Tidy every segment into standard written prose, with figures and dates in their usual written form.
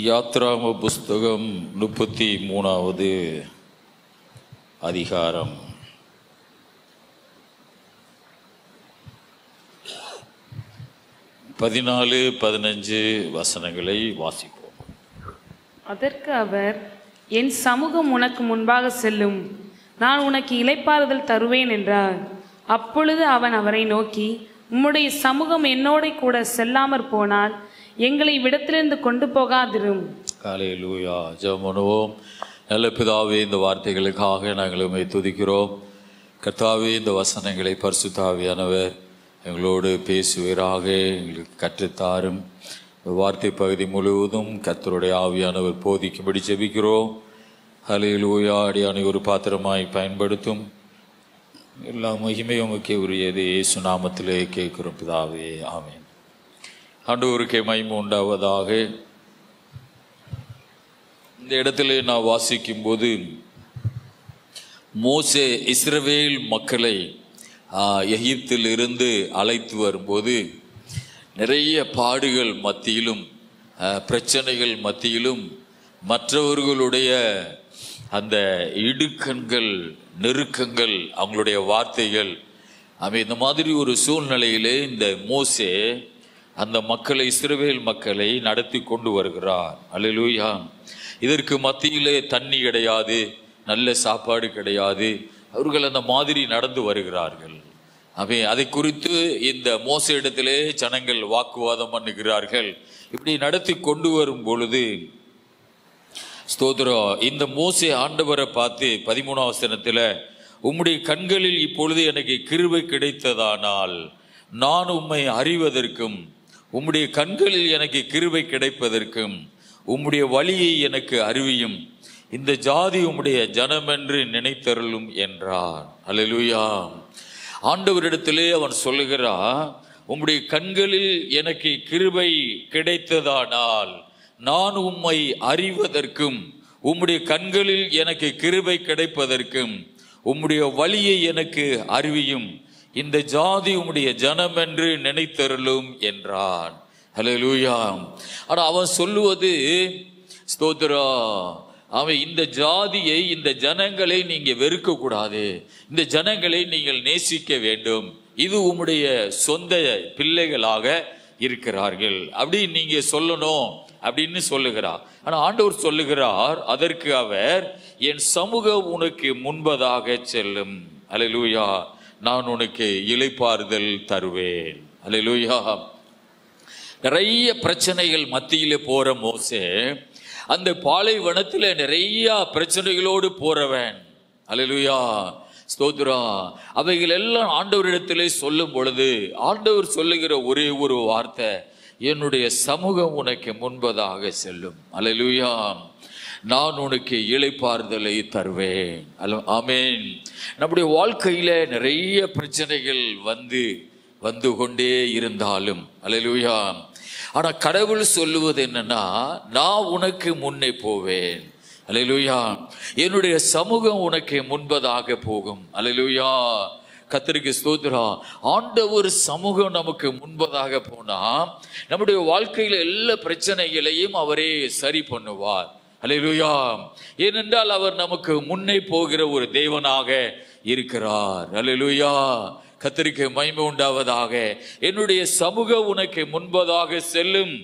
யாத்ராம புஸ்தகம் 33வது அதிகாரம். பதினாலு 15 வசனங்களை வாசிப்போம். அதற்கு அவர், என் சமூகம் உனக்கு முன்பாக செல்லும், நான் உனக்கு இளைப்பாறுதல் தருவேன் என்றார். அப்பொழுது அவன் அவரை நோக்கி, உம்முடைய சமூகம் என்னோட கூட செல்லாமற் போனால் எங்களை விடத்திலிருந்து கொண்டு போகாதிரும். ஹல்லேலூயா. ஜெபம் பண்ணுவோம். நல்ல பிதாவே, இந்த வார்த்தைகளுக்காக நாங்கள் உம்மை துதிக்கிறோம். கர்த்தாவே, இந்த வசனங்களை பரிசுத்த ஆவியானவர் எங்களோடு பேசுவீராக, எங்களுக்கு கற்றுத்தாரும். இந்த வார்த்தை பகுதி முழுவதும் கர்த்தருடைய ஆவியானவர் போதிக்கும்படி ஜெபிக்கிறோம். ஹல்லேலூயா. அடியானை ஒரு பாத்திரமாய் பயன்படுத்தும். எல்லா மகிமையும் உமக்கே உரியது. இயேசு நாமத்திலே கேட்கிறோம் பிதாவே, ஆமென். ஆண்டவருக்கே மகிமை உண்டாவதாக. இந்த இடத்துல நான் வாசிக்கும் போது, மோசே இஸ்ரவேல் மக்களை எகிப்தில் இருந்து அழைத்து வரும்போது நிறைய பாடுகள் மத்தியிலும் பிரச்சனைகள் மத்தியிலும் மற்றவர்களுடைய அந்த இடுக்கண்கள், நெருக்கங்கள், அவங்களுடைய வார்த்தைகள், இந்த மாதிரி ஒரு சூழ்நிலையிலே இந்த மோசே அந்த மக்களை, இஸ்ரவேல் மக்களை நடத்தி கொண்டு வருகிறார். அல்லேலூயா. இதற்கு மத்தியிலே தண்ணி கிடையாது, நல்ல சாப்பாடு கிடையாது. அவர்கள் அந்த மாதிரி நடந்து வருகிறார்கள். அதை குறித்து இந்த மோசே இடத்திலே ஜனங்கள் வாக்குவாதம் பண்ணுகிறார்கள். இப்படி நடத்தி கொண்டு வரும் பொழுது ஸ்தோத்திரம், இந்த மோசே ஆண்டவரை பார்த்து 13ஆம் வசனத்தில், உம்முடைய கண்களில் இப்பொழுது எனக்கு கிருபை கிடைத்ததானால் நான் உம்மை அறிவதற்கும், உம்முடைய கண்களில் எனக்கு கிருபை கிடைப்பதற்கும் உம்முடைய வழியை எனக்கு அறிவியும், இந்த ஜாதி உம்முடைய ஜனம் என்று நினைத்தருளும் என்றார். அல்லேலூயா. ஆண்டவரிடத்திலே அவன் சொல்லுகிறான், உம்முடைய கண்களில் எனக்கு கிருபை கிடைத்ததானால் நான் உம்மை அறிவதற்கும், உம்முடைய கண்களில் எனக்கு கிருபை கிடைப்பதற்கும் உம்முடைய வழியை எனக்கு அறிவியும், இந்த ஜாதி உம்முடைய ஜனம் என்று நினைத்தருளும் என்றான். ஹல்லேலூயா. ஆனால் அவன் சொல்லுவது, ஸ்தோத்திரா, அவன் இந்த ஜாதியை, இந்த ஜனங்களை நீங்க வெறுக்க கூடாது, இந்த ஜனங்களை நீங்கள் நேசிக்க வேண்டும், இது உம்முடைய சொந்த பிள்ளைகளாக இருக்கிறார்கள் அப்படி நீங்க சொல்லணும் அப்படின்னு சொல்லுகிறார். ஆனா ஆண்டவர் சொல்லுகிறார், அதற்கு அவர், என் சமூகம் உனக்கு முன்பதாக செல்லும். அல்லேலூயா. நான் உனக்கு இளைப்பாறுதல் தருவேன். அல்லேலூயா. நிறைய பிரச்சனைகள் மத்தியிலே போற மோசே அந்த பாலைவனத்தில் நிறைய பிரச்சனைகளோடு போறவன். அல்லேலூயா. ஸ்தோத்ரா. அவைகள் எல்லாம் ஆண்டவரிடத்திலே சொல்லும் பொழுது ஆண்டவர் சொல்லுகிற ஒரே ஒரு வார்த்தை, என்னுடைய சமூகம் உனக்கு முன்பதாக செல்லும். அல்லேலூயா. நான் உனக்கு இளைப்பாறுதலை தருவேன். ஆமென். நம்முடைய வாழ்க்கையில நிறைய பிரச்சனைகள் வந்து கொண்டே இருந்தாலும், அல்லேலூயா, ஆனா கடவுள் சொல்லுவது என்னன்னா, நான் உனக்கு முன்னே போவேன். அல்லேலூயா. என்னுடைய சமூகம் உனக்கு முன்பதாக போகும். அல்லேலூயா. கர்த்தருக்கு ஸ்தோத்திரம். ஆண்டவர் சமூகம் நமக்கு முன்பதாக போனா நம்முடைய வாழ்க்கையில எல்லா பிரச்சனைகளையும் அவரே சரி பண்ணுவார். அல்லேலூயா. ஏனென்றால் அவர் நமக்கு முன்னே போகிற ஒரு தேவனாக இருக்கிறார். அல்லேலூயா. கர்த்தருக்கு மகிமை உண்டாவதாக. என்னுடைய சமூகம் உனக்கு முன்பதாக செல்லும்,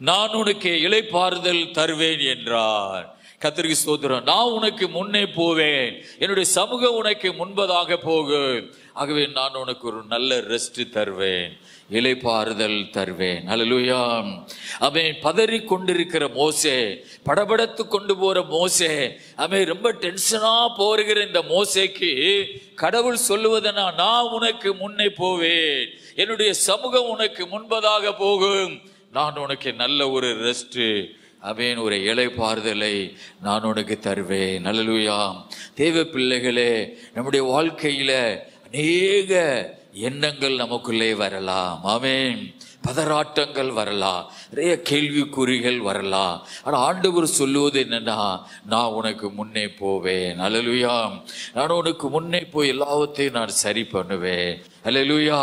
நான் உனக்கு இளைப்பாறுதல் தருவேன் என்றார். கர்த்தருக்கு ஸ்தோத்திரம். நான் உனக்கு முன்னே போவேன், என்னுடைய சமூகம் உனக்கு முன்பதாக போகும். ஆகவே நான் உனக்கு ஒரு நல்ல ரெஸ்ட் தருவேன், இளைப்பாறுதல் தருவேன். அல்லேலூயா. அவன் பதறி கொண்டிருக்கிற மோசே, படபடத்து கொண்டு போற மோசே, அவன் ரொம்ப டென்ஷனா போகிற இந்த மோசேக்கு கடவுள் சொல்லுவதனா, நான் உனக்கு முன்னே போவேன், என்னுடைய சமூகம் உனக்கு முன்பதாக போகும், நான் உனக்கு நல்ல ஒரு ரெஸ்ட், அவன் ஒரு இளைப்பாறுதலை நான் உனக்கு தருவேன். அல்லேலூயா. தேவ பிள்ளைகளே, நம்முடைய வாழ்க்கையில அநேக எண்ணங்கள் நமக்குள்ளே வரலாம். ஆமென். பதறாட்டங்கள் வரலாம், நிறைய கேள்விக்குறிகள் வரலாம். ஆனால் ஆண்டவர் சொல்லுவது என்னன்னா, நான் உனக்கு முன்னே போவேன். அல்லேலூயா. நான் உனக்கு முன்னே போய் எல்லாவற்றையும் நான் சரி பண்ணுவேன். அல்லேலூயா.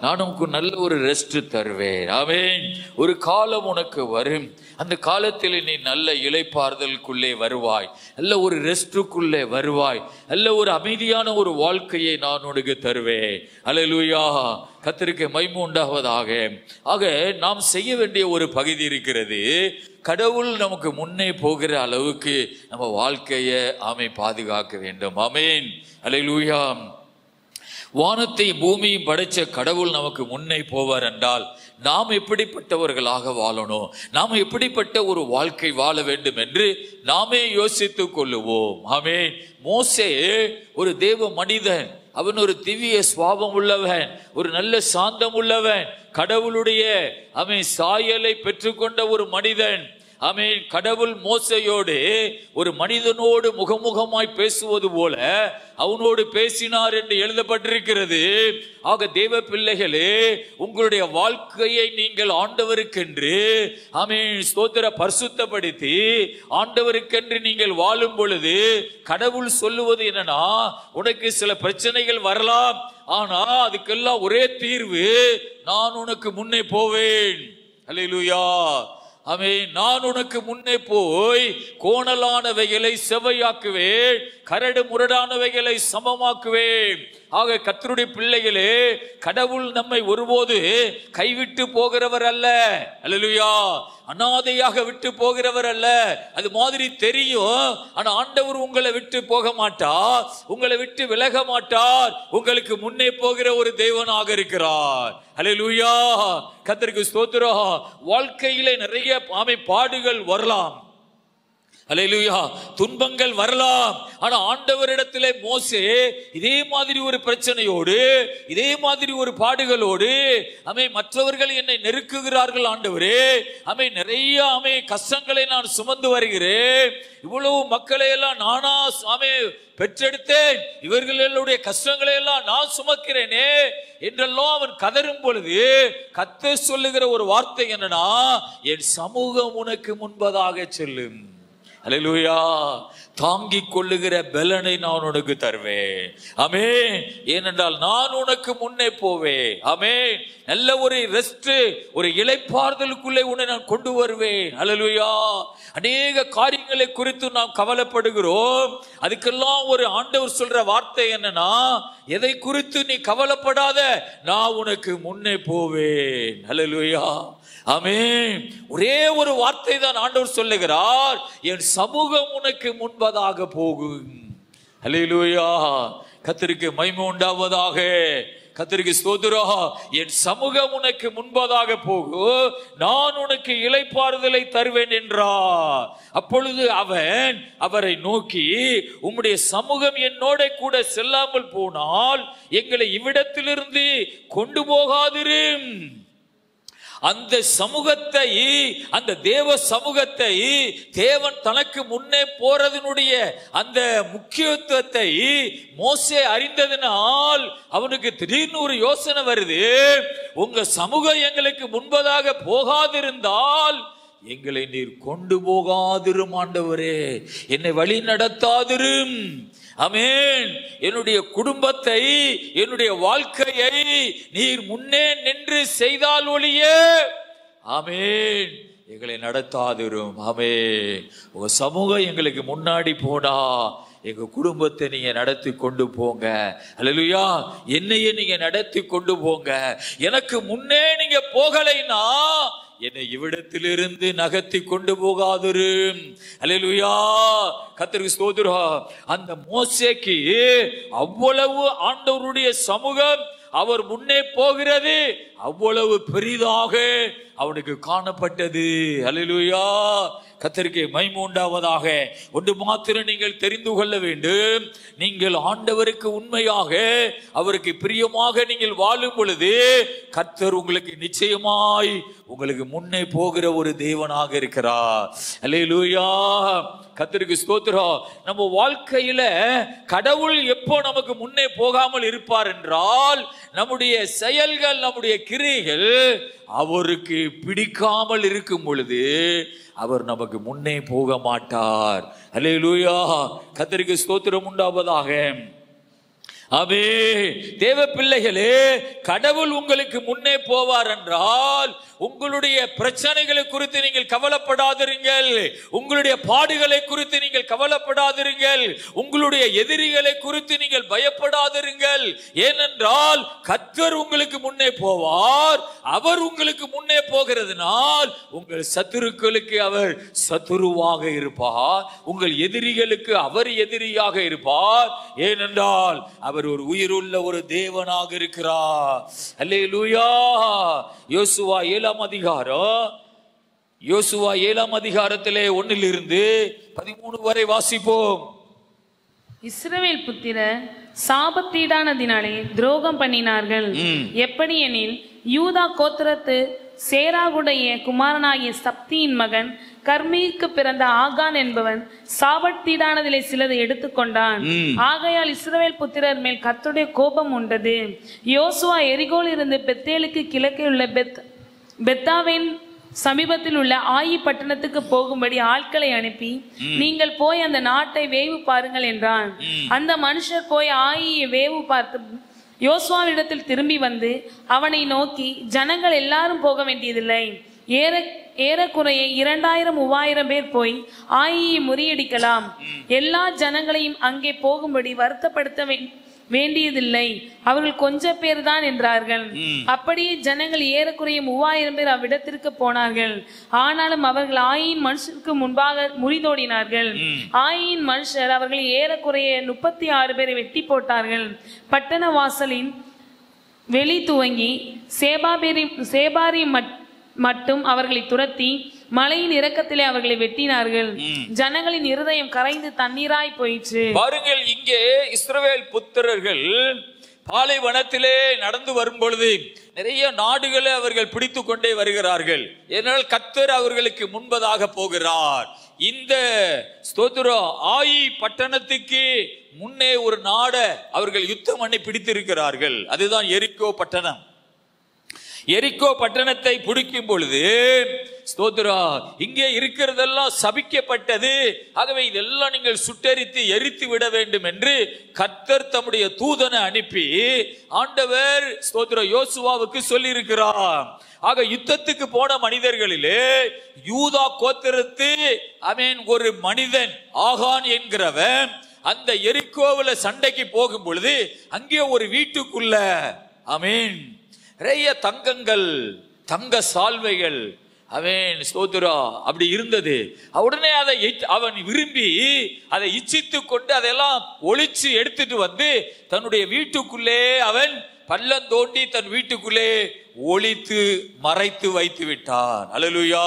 நான் உனக்கு நல்ல ஒரு ரெஸ்ட் தருவேன். ஆமென். ஒரு காலம் உனக்கு வரும், அந்த காலத்தில் நீ நல்ல இளைப்பாறுதலுக்குள்ளே வருவாய், நல்ல ஒரு ரெஸ்டுக்குள்ளே வருவாய், நல்ல ஒரு அமைதியான ஒரு வாழ்க்கையை நான் உனக்கு தருவேன். அல்லேலூயா. கர்த்தருக்கு மகிமை உண்டாவதாக. ஆக நாம் செய்ய வேண்டிய ஒரு பகுதி இருக்கிறது. கடவுள் நமக்கு முன்னே போகிற அளவுக்கு நம்ம வாழ்க்கையை பாதுகாக்க வேண்டும். ஆமென். அல்லேலூயா. வானத்தை பூமியும் படைச்ச கடவுள் நமக்கு முன்னே போவார் என்றால் நாம் எப்படிப்பட்டவர்களாக வாழணும், நாம் எப்படிப்பட்ட ஒரு வாழ்க்கை வாழ வேண்டும் என்று நாமே யோசித்துக் கொள்ளுவோம். ஆமென். மோசே ஒரு தேவ மனிதன், அவன் ஒரு திவ்ய சுபாவம் உள்ளவன், ஒரு நல்ல சாந்தம் உள்ளவன், கடவுளுடைய சாயலை பெற்றுக்கொண்ட ஒரு மனிதன். ஆமென். கடவுள் மோசையோடு ஒரு மனிதனோடு முகமுகமாய் பேசுவது போல அவனோடு பேசினார் என்று எழுதப்பட்டிருக்கிறது. ஆக தேவ பிள்ளைகளே, உங்களுடைய வாழ்க்கையை நீங்கள் ஆண்டவருக்கென்று ஸ்தோத்திர பரிசுத்தப்படுத்தி ஆண்டவருக்கென்று நீங்கள் வாழும் பொழுது கடவுள் சொல்லுவது என்னன்னா, உனக்கு சில பிரச்சனைகள் வரலாம், ஆனா அதுக்கெல்லாம் ஒரே தீர்வு, நான் உனக்கு முன்னே போவேன். அல்லேலூயா. ஆமென். நான் உனக்கு முன்னே போய் கோணலானவைகளை செவ்வையாக்குவேன், கரடு முரடானவைகளை சமமாக்குவேன். ஆக கர்த்தருடைய பிள்ளைகளே, கடவுள் நம்மை ஒருபோது கைவிட்டு போகிறவர் அல்ல. அல்லேலூயா. அனாதையாக விட்டு போகிறவர் அல்ல. அது மாதிரி தெரியும், ஆனா ஆண்டவர் உங்களை விட்டு போக மாட்டார், உங்களை விட்டு விலக மாட்டார். உங்களுக்கு முன்னே போகிற ஒரு தேவனாக இருக்கிறார். அல்லேலூயா. கர்த்தருக்கு ஸ்தோத்திரம். வாழ்க்கையிலே நிறைய பாடுகள் வரலாம், அல்லேலூயா, துன்பங்கள் வரலாம். ஆனா ஆண்டவரிடத்திலே மோசே இதே மாதிரி ஒரு பிரச்சனையோடு, இதே மாதிரி ஒரு பாடுகளோடு, மற்றவர்கள் என்னை நெருக்குகிறார்கள் ஆண்டவரே, நிறைய கஷ்டங்களை நான் சுமந்து வருகிறேன், இவ்வளவு மக்களை எல்லாம் நானா பெற்றெடுத்தேன், இவர்களுடைய கஷ்டங்களை எல்லாம் நான் சுமக்கிறேனே என்றெல்லாம் அவன் கதரும் பொழுது கர்த்தர் சொல்லுகிற ஒரு வார்த்தை என்னன்னா, என் சமூகம் உனக்கு முன்பதாக செல்லும். அல்லேலூயா. தாங்கிக் கொள்ளுகிற பலனை நான் உனக்கு தருவேன். ஆமென். ஏனென்றால் நான் உனக்கு முன்னே போவேன். ஆமென். நல்ல ஒரு ரெஸ்ட், ஒரு இளைப்பாறுதலுக்குள்ளே உன்னை நான் கொண்டு வருவேன். அல்லேலூயா. அநேக காரியங்களை குறித்து நாம் கவலைப்படுகிறோம். அதுக்கெல்லாம் ஒரு ஆண்டவர் சொல்ற வார்த்தை என்னன்னா, எதை குறித்து நீ கவலைப்படாத, நான் உனக்கு முன்னே போவேன். அல்லேலூயா. ஆமென். ஒரே ஒரு வார்த்தை தான் ஆண்டவர் சொல்லுகிறார், என் சமூகம் உனக்கு முன்பதாக போகும். அல்லேலூயா. கர்த்தருக்கு மகிமை உண்டாவதாக. கர்த்தருக்கு ஸ்தோத்திரம். என் சமூகம் உனக்கு முன்பதாக போகும், நான் உனக்கு இளைப்பாறுதலை தருவேன் என்றார். அப்பொழுது அவன் அவரை நோக்கி, உம்முடைய சமூகம் என்னோட கூட செல்லாமல் போனால் எங்களை இவ்விடத்திலிருந்து கொண்டு போகாதிரும். அந்த சமூகத்தை, அந்த தேவ சமூகத்தை, தேவன் தனக்கு முன்னே போறதனுடைய அந்த முக்கியத்துவத்தை மோசே அறிந்ததனால் அவனுக்கு திடீர்னு ஒரு யோசனை வருது. உங்க சமூகம் எங்களுக்கு முன்பதாக போகாதிருந்தால் எங்களை நீர் கொண்டு போகாதிரும் ஆண்டவரே, என்னை வழி நடத்தாதிரும். ஆமென். என்னுடைய குடும்பத்தை, என்னுடைய வாழ்க்கையை நீர் முன்னே நின்று செய்தால் ஒழிய ஆமென் எங்களை நடத்தாதிரும். ஆமென். உங்க சமூகம் எங்களுக்கு முன்னாடி போனா எங்க குடும்பத்தை நீங்க நடத்தி கொண்டு போங்க. அல்லேலூயா. என்னையே நீங்க நடத்தி கொண்டு போங்க. எனக்கு முன்னே நீங்க போகலைன்னா என்னை இவ்விடத்திலிருந்து நகர்த்தி கொண்டு போகாதிரு. அல்லேலூயா. கர்த்தருக்கு ஸ்தோத்திரம். அந்த மோசேக்கு அவ்வளவு ஆண்டவருடைய சமூகம் அவர் முன்னே போகிறது அவ்வளவு பெரிதாக அவனுக்கு காணப்பட்டது. அல்லேலூயா. கர்த்தருக்கு மகிமை உண்டாவதாக. ஒன்று மாத்திரம் நீங்கள் தெரிந்து கொள்ள வேண்டும், நீங்கள் ஆண்டவருக்கு உண்மையாக அவருக்கு பிரியமாக நீங்கள் வாழும் பொழுது கர்த்தர் உங்களுக்கு நிச்சயமாய் உங்களுக்கு முன்னே போகிற ஒரு தேவனாக இருக்கிறார். அல்லேலூயா. கர்த்தருக்கு ஸ்தோத்திரம். நம்ம வாழ்க்கையில கடவுள் எப்போ நமக்கு முன்னே போகாமல் இருப்பார் என்றால், நம்முடைய செயல்கள், நம்முடைய கிரியைகள் அவருக்கு பிடிக்காமல் இருக்கும் பொழுது அவர் நமக்கு முன்னே போக மாட்டார். அல்லேலூயா. கர்த்தருக்கு ஸ்தோத்திரம் உண்டாவதாக. ஆமே. தேவ பிள்ளைகளே, கடவுள் உங்களுக்கு முன்னே போவார் என்றால் உங்களுடைய பிரச்சனைகளை குறித்து நீங்கள் கவலைப்படாதிருங்கள், உங்களுடைய பாடுகளை குறித்து நீங்கள் கவலைப்படாதிருங்கள், உங்களுடைய எதிரிகளை குறித்து நீங்கள் பயப்படாதிருங்கள். ஏனென்றால் கர்த்தர் உங்களுக்கு முன்னே போவார். அவர் உங்களுக்கு முன்னே போகிறதுனால் உங்கள் சத்துருக்களுக்கு அவர் சத்துருவாக இருப்பார், உங்கள் எதிரிகளுக்கு அவர் எதிரியாக இருப்பார். ஏனென்றால் அவர் ஒரு உயிருள்ள ஒரு தேவனாக இருக்கிறார். அல்லேலூயா. யோசுவா 7ஆம் அதிகாரம், யோசுவா 7ஆம் அதிகாரத்திலே 1-13 வரை வாசிப்போம். இஸ்ரவேல் புத்திரர் சாபத்தீடானதினாலே துரோகம் பண்ணினார்கள். எப்படி எனில், யூதா கோத்திரத்து சேராகுடைய குமாரனாகிய சப்தியின் மகன் கர்மீக்கு பிறந்த ஆகான் என்பவன் சாபத்தீடானதிலே சிலதை எடுத்துக்கொண்டான். ஆகையால் இஸ்ரவேல் புத்திரர் மேல் கர்த்தருடைய கோபம் உண்டது. யோசுவா எரிகோல் இருந்து பெத்தேலுக்கு கிழக்கே உள்ள பெத்தாவின் சமீபத்தில் உள்ள ஆயி பட்டணத்துக்கு போகும்படி ஆட்களை அனுப்பி, நீங்கள் போய் அந்த நாட்டை வேவு பாருங்கள் என்றான். அந்த மனுஷர் போய் ஆயியை வேவு பார்த்து யோசுவாவிடத்தில் திரும்பி வந்து அவனை நோக்கி, ஜனங்கள் எல்லாரும் போக வேண்டியதில்லை, ஏறக்குறைய 2000-3000 பேர் போய் ஆயியை முறியடிக்கலாம், எல்லா ஜனங்களையும் அங்கே போகும்படி வருத்தப்படுத்த வேண்டியதில்லை, அவர்கள் கொஞ்சம் பேர் தான் என்றார்கள். அப்படியே ஜனங்கள் ஏறக்குறைய 3000 பேர் அவ்விடத்திற்கு போனார்கள். ஆனாலும் அவர்கள் ஆயின் மனுஷருக்கு முன்பாக முறிதோடினார்கள். ஆயின் மனுஷர் அவர்களை ஏறக்குறைய 36 பேரை வெட்டி போட்டார்கள். பட்டண வாசலின் வெளி துவங்கி சேபாரி மட்டும் அவர்களை துரத்தி மலையின் இரக்கத்திலே அவர்களை வெட்டினார்கள். ஜனங்களின் இருதயம் கரைந்து தண்ணீராய் போயிற்று. பாருங்கள், இங்கே இஸ்ரவேல் புத்திரர்கள் பாலைவனத்திலே நடந்து வரும் பொழுது நிறைய நாடுகளை அவர்கள் பிடித்து கொண்டே வருகிறார்கள். ஏனால் கர்த்தர் அவர்களுக்கு முன்பதாக போகிறார். இந்த ஸ்தோத்திரம் ஆயி பட்டணத்துக்கு முன்னே ஒரு நாடை அவர்கள் யுத்தம் பண்ணி பிடித்திருக்கிறார்கள். அதுதான் எரிக்கோ பட்டணம். எரிக்கோ பட்டணத்தை பிடிக்கும் பொழுது ஸ்தோத்திரா, இங்கே இருக்கிறதெல்லாம் சபிக்கப்பட்டது, ஆகவே இதெல்லாம் நீங்கள் சுட்டெரித்து எரித்து விட வேண்டும் என்று கர்த்தர் தம்முடைய தூதனை அனுப்பி ஆண்டவர் ஸ்தோத்திர யோசுவாவுக்கு சொல்லி இருக்கிறார். ஆக யுத்தத்துக்கு போன மனிதர்களிலே யூதா கோத்திரத்து ஒரு மனிதன் ஆகான் என்கிறவன் அந்த எரிக்கோவில சண்டைக்கு போகும் பொழுது அங்கே ஒரு வீட்டுக்குள்ள நிறைய தங்கங்கள், தங்க சால்வைகள் ஸ்தோத்திரா அப்படி இருந்தது. உடனே அதை அவன் விரும்பி அதை இச்சித்து கொண்டு அதையெல்லாம் ஒளிச்சு எடுத்துட்டு வந்து தன்னுடைய வீட்டுக்குள்ளே அவன் பள்ளம் தோண்டி தன் வீட்டுக்குள்ளே ஒளித்து மறைத்து வைத்து விட்டான். அல்லேலூயா,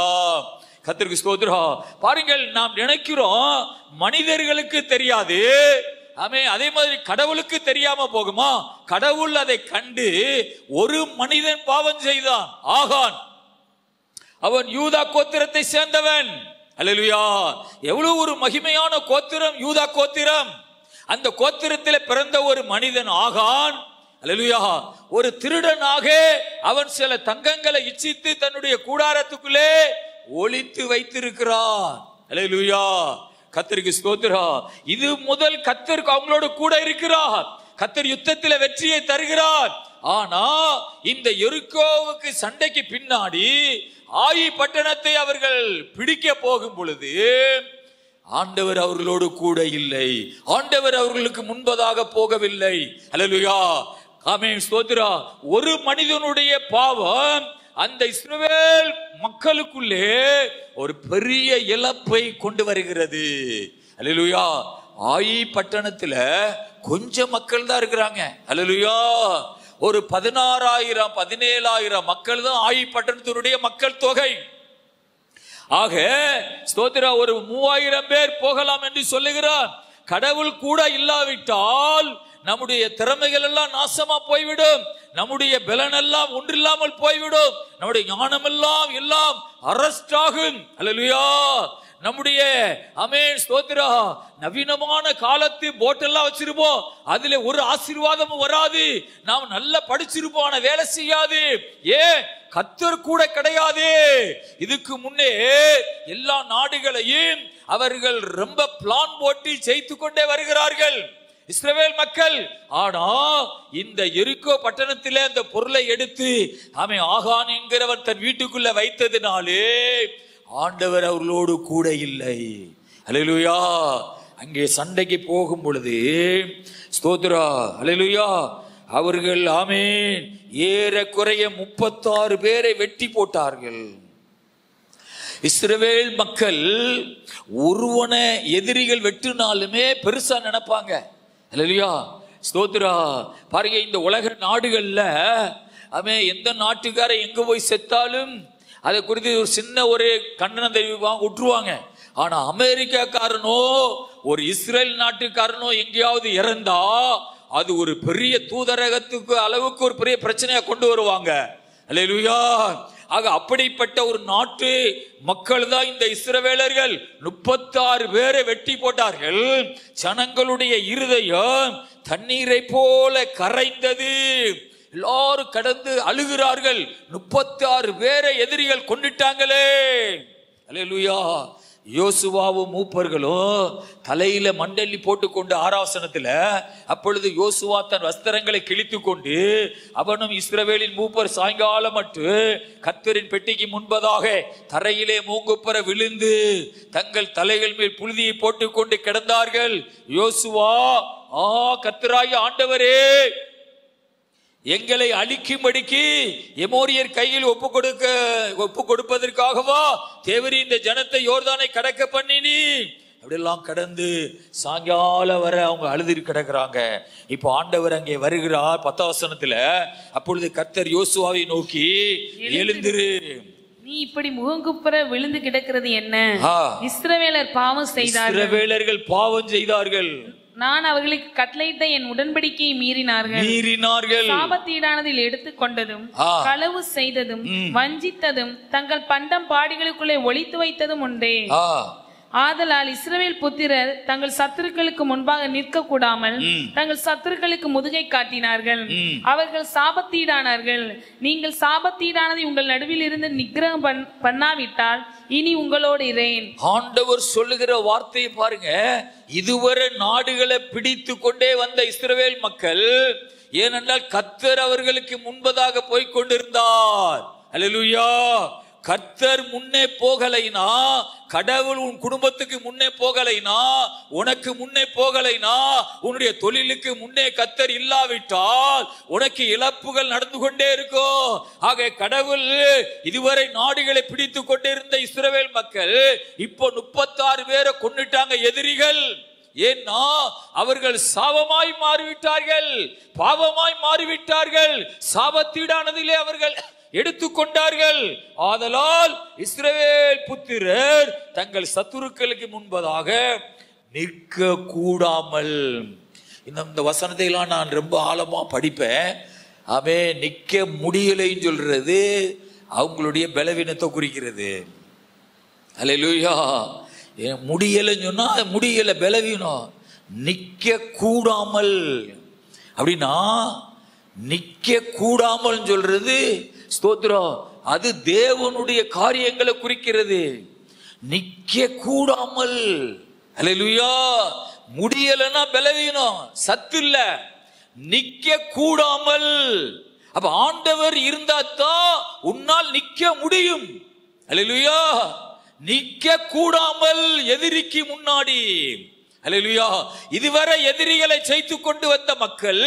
கர்த்தருக்கு ஸ்தோத்திரம். பாருங்கள், நாம் நினைக்கிறோம் மனிதர்களுக்கு தெரியாது, அதே மாதிரி கடவுளுக்கு தெரியாம போகுமா? கடவுள் அதை கண்டு ஒரு மனிதன் பாவம் செய்தான், ஆகான். அவன் யூதா கோத்திரத்தை சேர்ந்தவன். அல்லேலூயா, எவ்வளவு ஒரு மகிமையான கோத்திரம் யூதா கோத்திரம். அந்த கோத்திரத்தில் பிறந்த ஒரு மனிதன் ஆகான். அல்லேலூயா, ஒரு திருடனாக அவன் சில தங்கங்களை இச்சித்து தன்னுடைய கூடாரத்துக்குள்ளே ஒளித்து வைத்திருக்கிறான். அல்லேலூயா, கர்த்தருக்கு ஸ்தோத்திரம். இது முதல் கர்த்தர் அவங்களோட கூட இருக்கிறார். கர்த்தர் யுத்தத்தில் வெற்றியை தருகிறார். ஆனா இந்த எரிகோவுக்கு சண்டைக்கு பின்னாடி ஆயி பட்டணத்தை அவர்கள் பிடிக்க போகும் பொழுது ஆண்டவர் அவர்களோடு கூட இல்லை. ஆண்டவர் அவர்களுக்கு முன்பதாக போகவில்லை. அல்லேலூயா, ஆமென், ஸ்தோத்திரம். ஒரு மனிதனுடைய பாவம் அந்த இஸ்ரவேல் மக்களுக்குள்ளே ஒரு பெரிய இழப்பை கொண்டு வருகிறது. அல்லேலூயா, ஆயி பட்டணத்துல கொஞ்சம் மக்கள் தான் இருக்கிறாங்க. அல்லேலூயா, ஒரு 16,000-17,000 மக்கள் தான் ஆயி பட்டணத்தினுடைய மக்கள் தொகை. ஆக ஸ்தோத்திரா, ஒரு 3000 பேர் போகலாம் என்று சொல்லுகிறார். கடவுள் கூட இல்லாவிட்டால் நம்முடைய திறமைகள் எல்லாம் நாசமா போய்விடும், நம்முடைய பலன் எல்லாம் ஒன்றில்லாமல் போய்விடும், நம்முடைய ஞானம் எல்லாம் அரஸ்ட் ஆகும். அல்லேலூயா, நம்முடைய ஸ்தோத்திரா நவீனமான காலத்து போட்டெல்லாம் வச்சிருப்போம், அதுல ஒரு ஆசீர்வாதமும் வராது. நாம் நல்லா படிச்சிருப்போம், ஆனா வேலை செய்யாது. ஏன்? கர்த்தர் கூட கிடையாது. இதுக்கு முன்னே எல்லா நாடுகளையும் அவர்கள் ரொம்ப பிளான் போட்டு ஜெயித்து கொண்டே வருகிறார்கள். இஸ்ரவேல் மக்கள். ஆனா இந்த எரிகோ பட்டணத்திலே அந்த பொருளை எடுத்து அவன் ஆகான் என்கிறவன் தன் வீட்டுக்குள்ள வைத்ததினாலே ஆண்டவர் அவர்களோடு கூட இல்லை. அல்லேலூயா. அங்கே சண்டைக்கு போகும் பொழுது ஸ்தோத்திரா, அல்லேலூயா, அவர்கள் ஆமென் ஏறக்குறைய 36 பேரை வெட்டி போட்டார்கள். இஸ்ரவேல் மக்கள் ஒருவனை எதிரிகள் வெட்டினாலுமே பெருசா நினைப்பாங்க. அல்லேலூயா, ஸ்தோத்திரா. பாருங்க, இந்த உலக நாடுகள்ல அவன் எந்த நாட்டுக்கார எங்க போய் செத்தாலும் அதை குறித்து ஒரு சின்ன ஒரு கண்டனம் தெரிவிப்பாங்க, விட்டுருவாங்க. ஆனா அமெரிக்காக்காரனோ ஒரு இஸ்ரேல் நாட்டுக்காரனோ எங்கேயாவது இறந்தா அது ஒரு பெரிய தூதரகத்துக்கு அளவுக்கு ஒரு பெரிய பிரச்சனையா கொண்டு வருவாங்க. அல்லேலூயா. ஆக அப்படிப்பட்ட ஒரு நாட்டு மக்கள் தான் இந்த இஸ்ரவேலர்கள். 36 பேரை வெட்டி போட்டார்கள். ஜனங்களுடைய இருதயம் தண்ணீரை போல கரைந்தது. எல்லாரும் கடந்து அழுகிறார்கள். 36 பேரை எதிரிகள் கொண்டுட்டாங்களே. அல்லேலூயா. யோசுவாவும் மூப்பர்களும் தலையில மண்டலி போட்டுக்கொண்டு ஆராசனத்துல, அப்பொழுது யோசுவா தன் வஸ்திரங்களை கிழித்து கொண்டு அவனும் இஸ்ரவேலின் மூப்பர் சாயங்காலம் மட்டும் கர்த்தரின் பெட்டிக்கு முன்பதாக தரையிலே மூங்குப்பற விழுந்து தங்கள் தலைகள் மேல் புழுதியை போட்டுக்கொண்டு கிடந்தார்கள். யோசுவா, கர்த்தராகிய ஆண்டவரே, எங்களை அழிக்கும்படிக்கு எமோரியர் கையில் ஒப்பு கொடுப்பதற்காகவா தேவரீர் இந்த ஜனத்தை யோர்தானை கடக்க பண்ணினி? அப்படியெல்லாம் கடந்து சாயங்காலம் வர அவங்க அழுது கிடக்குறாங்க. இப்போ ஆண்டவர் அங்கே வருகிறார் 10ஆம் வசனத்துல. அப்பொழுது கர்த்தர் யோசுவாவை நோக்கி, எழுந்திரு, நீ இப்படி முகங்குப்புற விழுந்து கிடக்கிறது என்ன? இஸ்ரவேலர் பாவம் செய்தார்கள். இஸ்ரவேலர்கள் பாவம் செய்தார்கள். நான் அவர்களுக்கு கட்டளையிட்ட என் உடன்படிக்கையை மீறினார்கள். சாபத்தீடானதில் எடுத்துக் கொண்டதும் களவு செய்ததும் வஞ்சித்ததும் தங்கள் பண்டம் பாடிகளுக்குள்ளே ஒளித்து வைத்ததும் உண்டே. ஆதலால் இஸ்ரவேல் புத்திரர் தங்கள் சத்துருக்களுக்கு முன்பாக நிற்க கூடாமல் தங்கள் சத்துருக்களுக்கு முதுகை காட்டினார்கள். அவர்கள் சாபத்தீடானார்கள். நீங்கள் சாபத்தீடானதை உங்கள் நடுவில் இருந்து நிக்கிரகம் பண்ணாவிட்டால் இனி உங்களோடு இரேன். ஆண்டவர் சொல்லுகிற வார்த்தையை பாருங்க. இதுவரை நாடுகளை பிடித்து கொண்டே வந்த இஸ்ரவேல் மக்கள், ஏனென்றால் கர்த்தர் அவர்களுக்கு முன்பதாக போய் கொண்டிருந்தார். அல்லேலூயா. கர்த்தர் முன்னே போகலைனா, கடவுள் உன் குடும்பத்துக்கு முன்னே போகலைனா, உனக்கு முன்னே போகலைனா, உன்னுடைய தொழிலுக்கு முன்னே கர்த்தர் இல்லாவிட்டால் உனக்கு இழப்புகள் நடந்து கொண்டே இருக்கும். ஆக கடவுள் இதுவரை நாடுகளை பிடித்து கொண்டிருந்த இஸ்ரவேல் மக்கள் இப்போ 36 பேரை கொன்னுட்டாங்க எதிரிகள். ஏன்னா அவர்கள் சாபமாய் மாறிவிட்டார்கள், பாவமாய் மாறிவிட்டார்கள். சாபத்தீடானதிலே அவர்கள் எடுத்துக்கொண்டார்கள். ஆதலால் இஸ்ரவேல் புத்திரர் தங்கள் சத்துருக்களுக்கு முன்பதாக நிற்க கூடாமல். இந்த வசனத்தை எல்லாம் நான் ரொம்ப ஆழமா படிப்பேன். அவன் நிக்க முடியலைன்னு சொல்றது அவங்களுடைய பலவீனத்தை குறிக்கிறது. அல்லேலூயா. முடியலைன்னு சொன்னா முடியல, பலவீனம். நிக்க கூடாமல் அப்படின்னா, நிக்க கூடாமல் சொல்றது ஸ்தோத்திரம், அது தேவனுடைய காரியங்களை குறிக்கிறது. நிக்க கூடாமல். அல்லேலூயா. முடியலன்னா பலவீனம், சத்து இல்ல. நிக்க கூடாமல். அப்ப ஆண்டவர் இருந்தா தான் உன்னால் நிக்க முடியும். அல்லேலூயா. நிக்க கூடாமல் எதிரிக்கு முன்னாடி. அல்லேலூயா. இதுவரை எதிரிகளை ஜெயித்து கொண்டு வந்த மக்கள்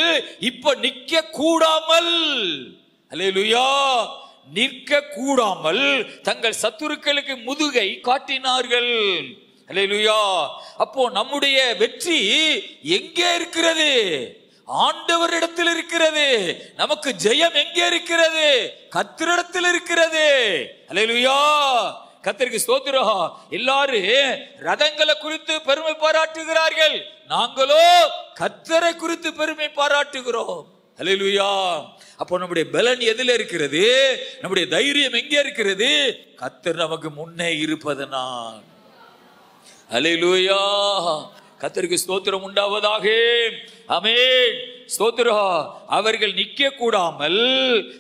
இப்ப நிக்க கூடாமல். அல்லேலூயா. நிற்க கூடாமல் தங்கள் சத்துருக்களுக்கு முதுகை காட்டினார்கள். அல்லேலூயா. அப்போ நம்முடைய வெற்றி எங்கே இருக்கிறது? ஆண்டவரிடத்தில் இருக்கிறது. நமக்கு ஜெயம் எங்கே இருக்கிறது? கர்த்தரிடத்தில் இருக்கிறது. அல்லேலூயா. கர்த்தருக்கு ஸ்தோத்திரம். எல்லாரும் ரதங்களை குறித்து பெருமை பாராட்டுகிறார்கள், நாங்களோ கர்த்தரை குறித்து பெருமை பாராட்டுகிறோம். அல்லேலூயா. அப்போ நம்முடைய பலன் எதில் இருக்கிறது? நம்முடைய தைரியம் எங்கே இருக்கிறது? கர்த்தர் நமக்கு முன்னே இருப்பதனால். அல்லேலூயா. கர்த்தருக்கு ஸ்தோத்திரம் உண்டாவதாக. ஆமென். ஸ்தோத்திரம். அவர்கள் நிக்க கூடாமல்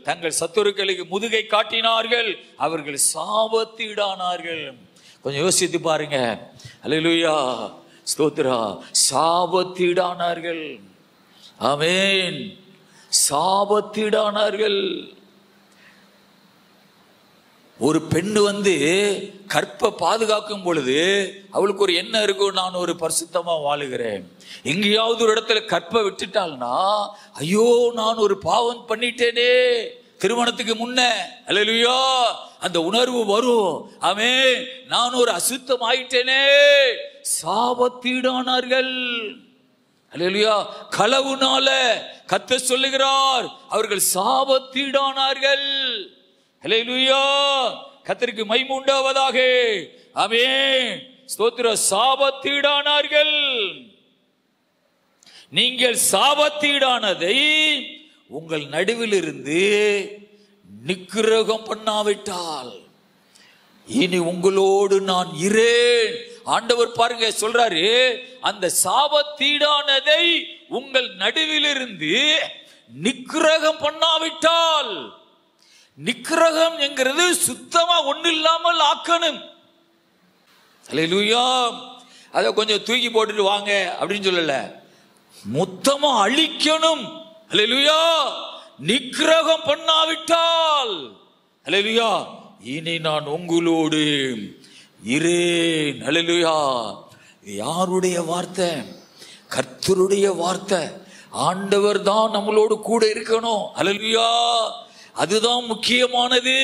தங்கள் சத்துருக்களுக்கு முதுகை காட்டினார்கள். அவர்கள் சாபத்தீடானார்கள். கொஞ்சம் யோசித்து பாருங்க. அல்லேலூயா. ஸ்தோத்திரா, சாபத்தீடானார்கள். ஆமென். சாபத்தீடானார்கள். ஒரு பெண் கற்பை பாதுகாக்கும் பொழுது அவளுக்கு ஒரு எண்ணம் இருக்கும், நான் ஒரு பரிசுத்தமா வாழுகிறேன். எங்கேயாவது ஒரு இடத்துல கற்பை விட்டுட்டாள்னா, ஐயோ நான் ஒரு பாவம் பண்ணிட்டேனே, திருமணத்துக்கு முன்ன அல்லேலூயா அந்த உணர்வு வரும். ஆமென், நான் ஒரு அசுத்தம் ஆயிட்டேனே. சாபத்தீடானார்கள். அல்லேலூயா. களவுனால கர்த்தர் சொல்லுகிறார், அவர்கள் சாபத்தீடானார்கள். அல்லேலூயா. கர்த்தருக்கு மகிமை உண்டாவதாக. ஆமென். ஸ்தோத்திரம். சாபத்தீடானார்கள். நீங்கள் சாபத்தீடானதை உங்கள் நடுவில் இருந்து நிக்கிரகம் பண்ணாவிட்டால் இனி உங்களோடு நான் இரேன். ஆண்டவர் பாருங்க சொல்றாரு, அந்த சாபத்தீடானதை உங்கள் நடுவிலிருந்து நிக்கிரகம் பண்ணாவிட்டால். நிக்கிரகம் என்கிறது சுத்தமா ஒண்ணு இல்லாமல் ஆக்கணும். அல்லேலூயா. அத கொஞ்சம் தூக்கி போட்டுட்டு வாங்க அப்படின்னு சொல்லல, மொத்தமா அழிக்கணும். அல்லேலூயா. நிக்கிரகம் பண்ணாவிட்டால் அல்லேலூயா இனி நான் உங்களோடு இரேன். அல்லேலூயா. யாருடைய வார்த்தை? கர்த்தருடைய வார்த்தை. ஆண்டவர் தான் நம்மளோடு கூட இருக்கணும். அல்லேலூயா. அதுதான் முக்கியமானது.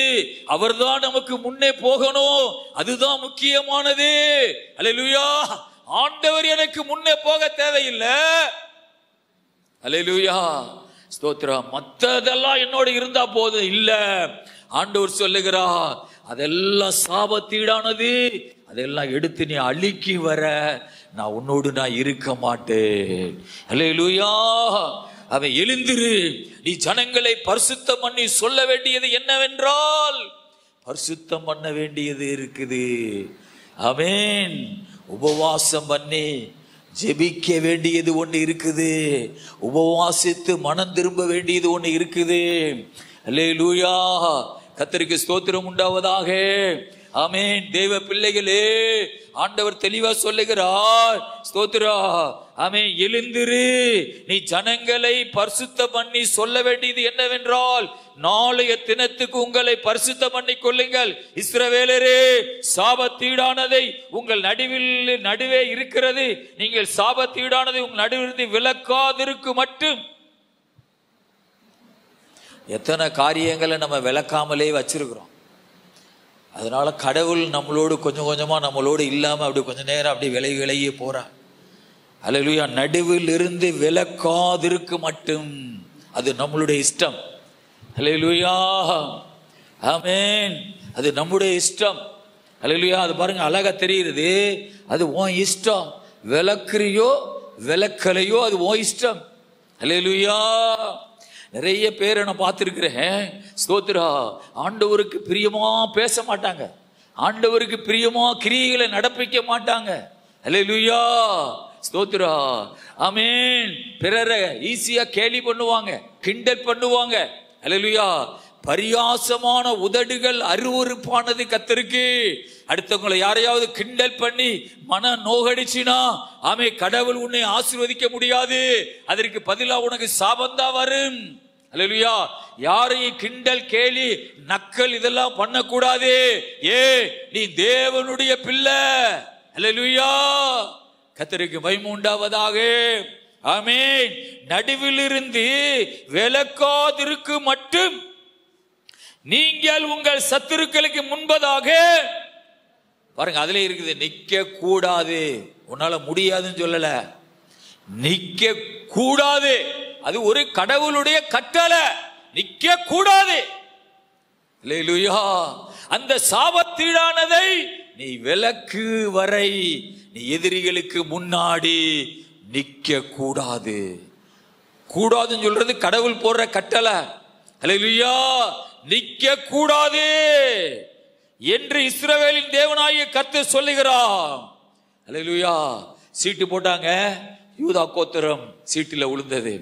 அவர்தான் நமக்கு முன்னே போகணும். அதுதான் முக்கியமானது. அல்லேலூயா. ஆண்டவர் எனக்கு முன்னே போக தேவையில்லை. அல்லேலூயா. ஸ்தோத்திரம். மற்றதெல்லாம் என்னோட இருந்தா போதும். இல்ல, ஆண்டவர் சொல்லுகிறார், அதெல்லாம் சாபத்தீடானது, அதெல்லாம் எடுத்து நீ அழிக்கி வர நான் உன்னோடு நான் இருக்க மாட்டேன். அல்லேலூயா. அவன் எழுந்திரு, நீ ஜனங்களை பரிசுத்தம் பண்ணி சொல்ல வேண்டியது என்னவென்றால், பரிசுத்தம் பண்ண வேண்டியது இருக்குது. ஆமென். உபவாசம் பண்ணி ஜெபிக்க வேண்டியது ஒன்று இருக்குது. உபவாசித்து மனம் திரும்ப வேண்டியது ஒன்று இருக்குது. அல்லேலூயா. கர்த்தருக்கு ஸ்தோத்திரம் உண்டாவதாக. ஆமென். தேவ பிள்ளைகளே, ஆண்டவர் தெளிவா சொல்லுகிறார். ஸ்தோத்திரா. ஆமென். எழுந்திரு, நீ ஜனங்களை பரிசுத்த பண்ணி சொல்ல வேண்டியது என்னவென்றால், நாளைய தினத்துக்கு உங்களை பரிசுத்த பண்ணி கொள்ளுங்கள். இஸ்ரவேலரே, சாபத்தீடானதை உங்கள் நடுவே இருக்கிறது, நீங்கள் சாபத்தீடானதை உங்கள் நடுவிலிருந்து விலக்காதிருக்கு மட்டும். எத்தனை காரியங்களை நம்ம விளக்காமலே வச்சிருக்கிறோம். அதனால கடவுள் நம்மளோடு கொஞ்சம் கொஞ்சமா நம்மளோடு இல்லாம அப்படி கொஞ்ச நேரம் அப்படி விலகியே போறார். அல்லேலூயா. நடுவில் இருந்து விலக்காதிருக்கு மட்டும் அது நம்மளுடைய இஷ்டம். அல்லேலூயா. ஆமென். அது நம்முடைய இஷ்டம். அல்லேலூயா. அது பாருங்க அழகா தெரியுது. அது உன் இஷ்டம். விலக்குறியோ விலக்கலையோ அது உன் இஷ்டம். அல்லேலூயா. நிறைய பேரை நான் பார்த்திருக்கிறேன். ஸ்தோத்திரா. ஆண்டவருக்கு பிரியமா பேச மாட்டாங்க. ஆண்டவருக்கு பிரியமா கிரியைகளை நடப்பிக்க மாட்டாங்க. அல்லேலூயா. ஸ்தோத்திரா. ஆமென். பிறரை ஈஸியா கேலி பண்ணுவாங்க, கிண்டல் பண்ணுவாங்க. அல்லேலூயா. பரியாசமான உதடுகள் அருவருப்பானது கர்த்தருக்கு. அடுத்தவங்களை யாரையாவது கிண்டல் பண்ணி மன நோகடிச்சினா, ஆமே, கடவுள் உன்னை ஆசீர்வதிக்க முடியாது. அதற்கு பதிலா உனக்கு சாபந்தான் வரும். அல்லேலூயா. யாரையும் கிண்டல் கேலி நக்கல் இதெல்லாம் பண்ணக்கூடாது. நீ தேவனுடைய பிள்ளை. அல்லேலூயா. கர்த்தருக்கு மகிமை உண்டாவதாக. ஆமென். நடுவிலிருந்து விலக்காதிருக்கு மட்டும் நீங்கள் உங்கள் சத்துருக்களுக்கு முன்பதாக. பாருங்க, அதுல இருக்குது நிக்க கூடாது. உன்னால முடியாதுன்னு சொல்லல, நிக்க கூடாது. அது ஒரு கடவுளுடைய கட்டளை. நிக்க கூடாது. அல்லேலூயா. அந்த சாபத்தீடானதை நீ விலக்கு வரை நீ எதிரிகளுக்கு முன்னாடி நிக்க கூடாது. கூடாதுன்னு சொல்றது கடவுள் போடுற கட்டளை. அல்லேலூயா. நிக்க கூடாது என்று இஸ்ரவேலின் தேவனாகிய கர்த்தர் சொல்லுகிறார். அல்லேலூயா. சீட்டு போட்டாங்க. யூதா கோத்திரம் சீட்டில் விழுந்தது.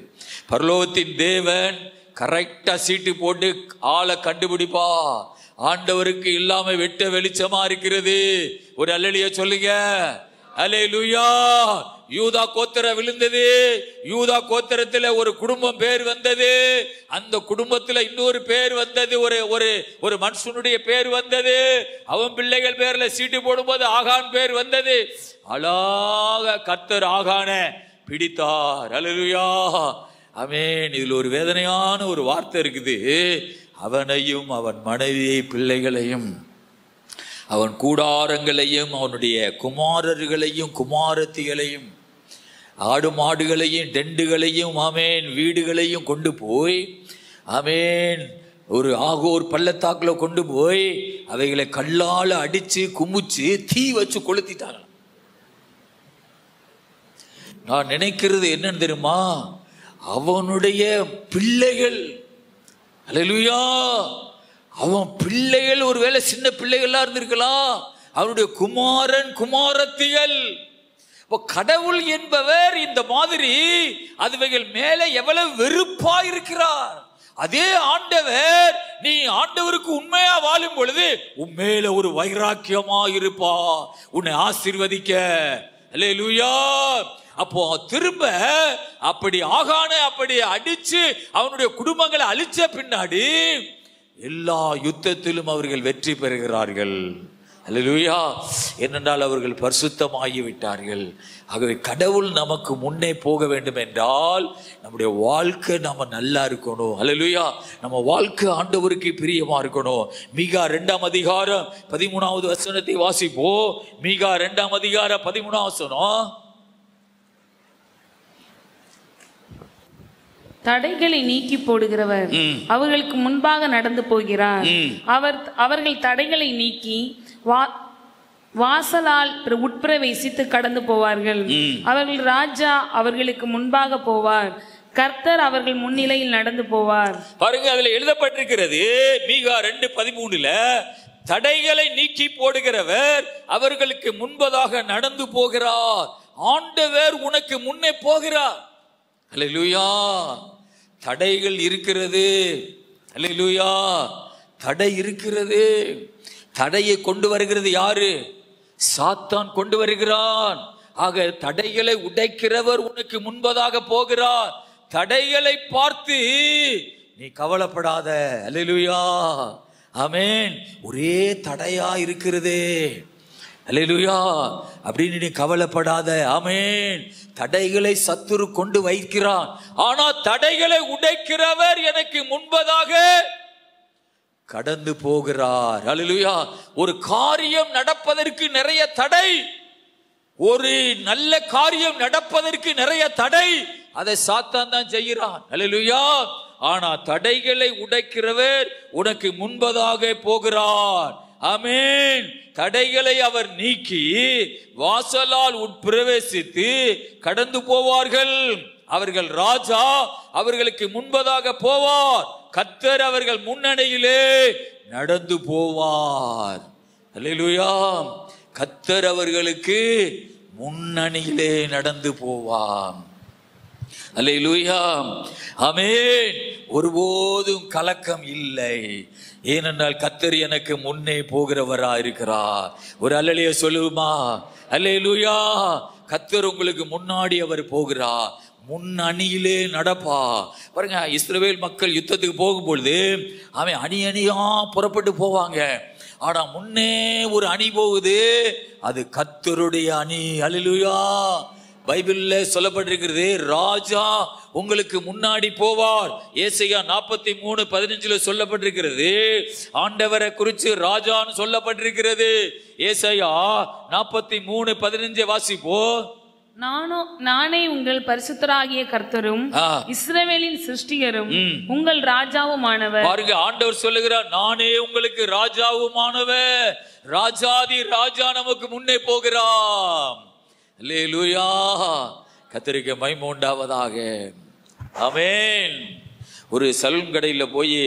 பரலோகத்தின் தேவன் கரெக்டா சீட்டு போட்டு ஆளை கண்டுபிடிப்பா. ஆண்டவருக்கு இல்லாம வெட்ட வெளிச்சமா இருக்கிறது. ஒரு அல்லேலூயா சொல்லுங்க. அல்லேலூயா. யூதா கோத்திரம் விழுந்தது. யூதா கோத்திரத்துல ஒரு குடும்பம் பேர் வந்தது. அந்த குடும்பத்துல இன்னொரு பேர் வந்தது. ஒரு மனுஷனுடைய பேர் வந்தது. அவன் பிள்ளைகள் பேர்ல சீட்டு போடும்போது ஆகான் பேர் வந்தது. அழகாக கர்த்தர் ஆகான பிடித்தார். அல்லேலூயா. ஆமென். இதுல ஒரு வேதனையான ஒரு வார்த்தை இருக்குது. அவனையும் அவன் மனைவியை பிள்ளைகளையும் அவன் கூடாரங்களையும் அவனுடைய குமாரர்களையும் குமாரத்திகளையும் ஆடு மாடுகளையும் டெண்டுகளையும் ஆமேன் வீடுகளையும் கொண்டு போய் ஆமேன் ஒரு ஆகோர் பள்ளத்தாக்குல கொண்டு போய் அவைகளை கல்லால அடிச்சு குமிச்சு தீ வச்சு கொளுத்திட்டாங்க. நான் நினைக்கிறது என்னன்னு தெரியுமா? அவனுடைய பிள்ளைகள், அல்லேலூயா, அவன் பிள்ளைகள் ஒருவேளை சின்ன பிள்ளைகளா இருந்திருக்கலாம். அவனுடைய குமாரன் குமாரத்திகள். கடவுள் என்பவர் இந்த மாதிரி அதுவைகள் மேல எவ்வளவு வெறுப்பா இருக்கிறார். அதே ஆண்டவர் நீ ஆண்டவருக்கு உண்மையா வாழும் பொழுது உண்மையில ஒரு வைராக்கியமா இருப்பா, உன்னை ஆசீர்வதிக்க. அல்லேலூயா. அப்போ திரும்ப அப்படி ஆகான அப்படி அடிச்சு அவனுடைய குடும்பங்களை அழிச்ச பின்னாடி எல்லா யுத்தத்திலும் அவர்கள் வெற்றி பெறுகிறார்கள். அல்லேலூயா. ஏனென்றால் அவர்கள் பரிசுத்தமாகி விட்டார்கள். ஆகவே கடவுள் நமக்கு முன்னே போக வேண்டும் என்றால் நம்முடைய வாழ்க்கை நம்ம நல்லா இருக்கணும். அல்லேலூயா. நம்ம வாழ்க்கை ஆண்டவருக்கு பிரியமா இருக்கணும். மீகா 2ஆம் அதிகாரம் 13வது வசனத்தை வாசிப்போம். மீகா 2ஆம் அதிகாரம் 13ஆம் வசனம். தடைகளை நீக்கி போடுகிறவர் அவர்களுக்கு முன்பாக நடந்து போகிறார். அவர்கள் தடைகளை நீக்கி வாசலால் உட்பிரவேசித்து கடந்து போவார்கள். அவர்கள் ராஜா அவர்களுக்கு முன்பாக போவார். கர்த்தர் அவர்கள் முன்னிலையில் நடந்து போவார். பாருங்க, அதுல எழுதப்பட்டிருக்கிறது மீகா 2:13 தடைகளை நீக்கி போடுகிறவர் அவர்களுக்கு முன்பதாக நடந்து போகிறார். ஆண்டவர் உனக்கு முன்னே போகிறார். அல்லேலூயா. தடைகள் இருக்கிறது. அல்லேலூயா. தடை இருக்கிறது. தடையை கொண்டு வருகிறது யாரு? சாத்தான் கொண்டு வருகிறான். ஆக தடைகளை உடைக்கிறவர் உனக்கு முன்பதாக போகிறார். தடைகளை பார்த்து நீ கவலைப்படாத. அல்லேலூயா. ஆமென். ஒரே தடையா இருக்கிறது. அல்லேலூயா. அப்படின்னு நீ கவலைப்படாத. ஆமென். தடைகளை சத்துரு கொண்டு வைக்கிறான். ஆனா தடைகளை உடைக்கிறவர் எனக்கு முன்பதாக கடந்து போகிறார். அல்லேலூயா. ஒரு காரியம் நடப்பதற்கு நிறைய தடை, ஒரு நல்ல காரியம் நடப்பதற்கு நிறைய தடை, அதை சாத்தான் தான் செய்கிறான். அல்லேலூயா. ஆனா தடைகளை உடைக்கிறவர் உனக்கு முன்பதாக போகிறார். ஆமென். தடைகளை அவர் நீக்கி வாசலால் உட்பிரவேசித்து கடந்து போவார்கள். அவர்கள் ராஜா அவர்களுக்கு முன்பதாக போவார். கர்த்தர் அவர்கள் முன்னணியிலே நடந்து போவார். அல்லேலூயா. கர்த்தர் அவர்களுக்கு முன்னணியிலே நடந்து போவார். அல்லேலூயா. ஆமென். ஒருபோதும் கலக்கம் இல்லை. ஏனென்றால் கர்த்தர் எனக்கு முன்னே போகிறவரா இருக்கிறார். ஒரு அல்லேலூயா சொல்லுமா? அல்லேலூயா. கர்த்தர் உங்களுக்கு முன்னாடி அவர் போகிறார். முன் அணியிலே நடப்பா. பாருங்க, இஸ்ரவேல் மக்கள் யுத்தத்துக்கு போகும்பொழுது அவன் அணி அணியா புறப்பட்டு போவாங்க. ஆனா முன்னே ஒரு அணி போகுது, அது கர்த்தருடைய அணி. அல்லேலூயா. பைபிள்ல சொல்லப்பட்டிருக்கிறது, ராஜா உங்களுக்கு முன்னாடி போவார். ஏசாயா 43:15 சொல்லப்பட்டிருக்கிறது. ஆண்டவரை குறித்து ராஜான்னு சொல்லப்பட்டிருக்கிறது. ஏசாயா 43:15 வாசிப்போ. நானே உங்கள் பரிசுத்தராகிய கர்த்தரும் இஸ்ரவேலின் சிருஷ்டிகரும் உங்கள் ராஜாவுமானவர். பாருங்க, ஆண்டவர் சொல்லுகிறார், நானே உங்களுக்கு ராஜாவுமானவர். ராஜாதி ராஜா நமக்கு முன்னே போகிறார். அல்லேலூயா. கர்த்தருக்கு மகிமை உண்டாவதாக. ஆமென். ஒரு சலூன் கடையில் போய்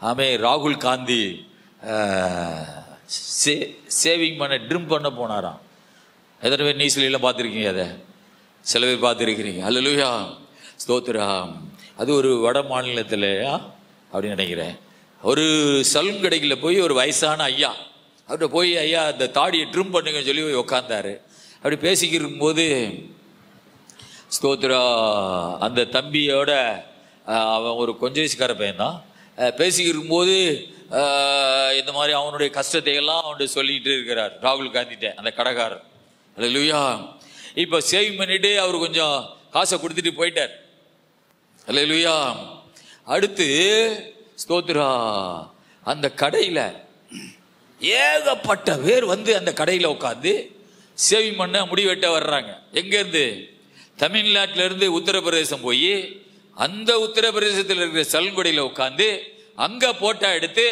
ஆமென் ராகுல் காந்தி சேவிங் பண்ண ட்ரிம் பண்ண போனாராம். எத்தனை பேர் நியூஸ்லாம் பார்த்துருக்கீங்க? அதை சில பேர் பார்த்துருக்கிறீங்க. அல்லேலூயா. ஸ்தோத்திரம். அது ஒரு வட மாநிலத்தில் அப்படின்னு நினைக்கிறேன். ஒரு சலூன் கடையில் போய் ஒரு வயசான ஐயா அவர்கிட்ட போய், ஐயா இந்த தாடியை ட்ரிம் பண்ணுங்கன்னு சொல்லி போய் உட்காந்தாரு. அப்படி பேசிக்கிட்டு இருக்கும்போது ஸ்தோத்ரா அந்த தம்பியோட அவன் ஒரு கொஞ்சம் வயசுக்கார பையன்தான். பேசிக்கிட்டு இருக்கும்போது இந்த மாதிரி அவனுடைய கஷ்டத்தை எல்லாம் அவன்கிட்ட சொல்லிக்கிட்டு இருக்கிறார் ராகுல் காந்திட்ட அந்த கடைக்காரர். அல்லேலூயா. இப்போ சேவிங் பண்ணிட்டு அவர் கொஞ்சம் காசை கொடுத்துட்டு போயிட்டார். அல்லேலூயா. அடுத்து ஸ்தோத்ரா அந்த கடையில் ஏகப்பட்ட பேர் வந்து அந்த கடையில் உட்காந்து சேவிங் பண்ண முடிவெட்ட வர்றாங்க. எங்கேருந்து? தமிழ்நாட்டிலேருந்து உத்தரப்பிரதேசம் போய் அந்த உத்தரப்பிரதேசத்தில் இருக்கிற சல்குடியில் உட்காந்து அங்கே போட்டோ எடுத்து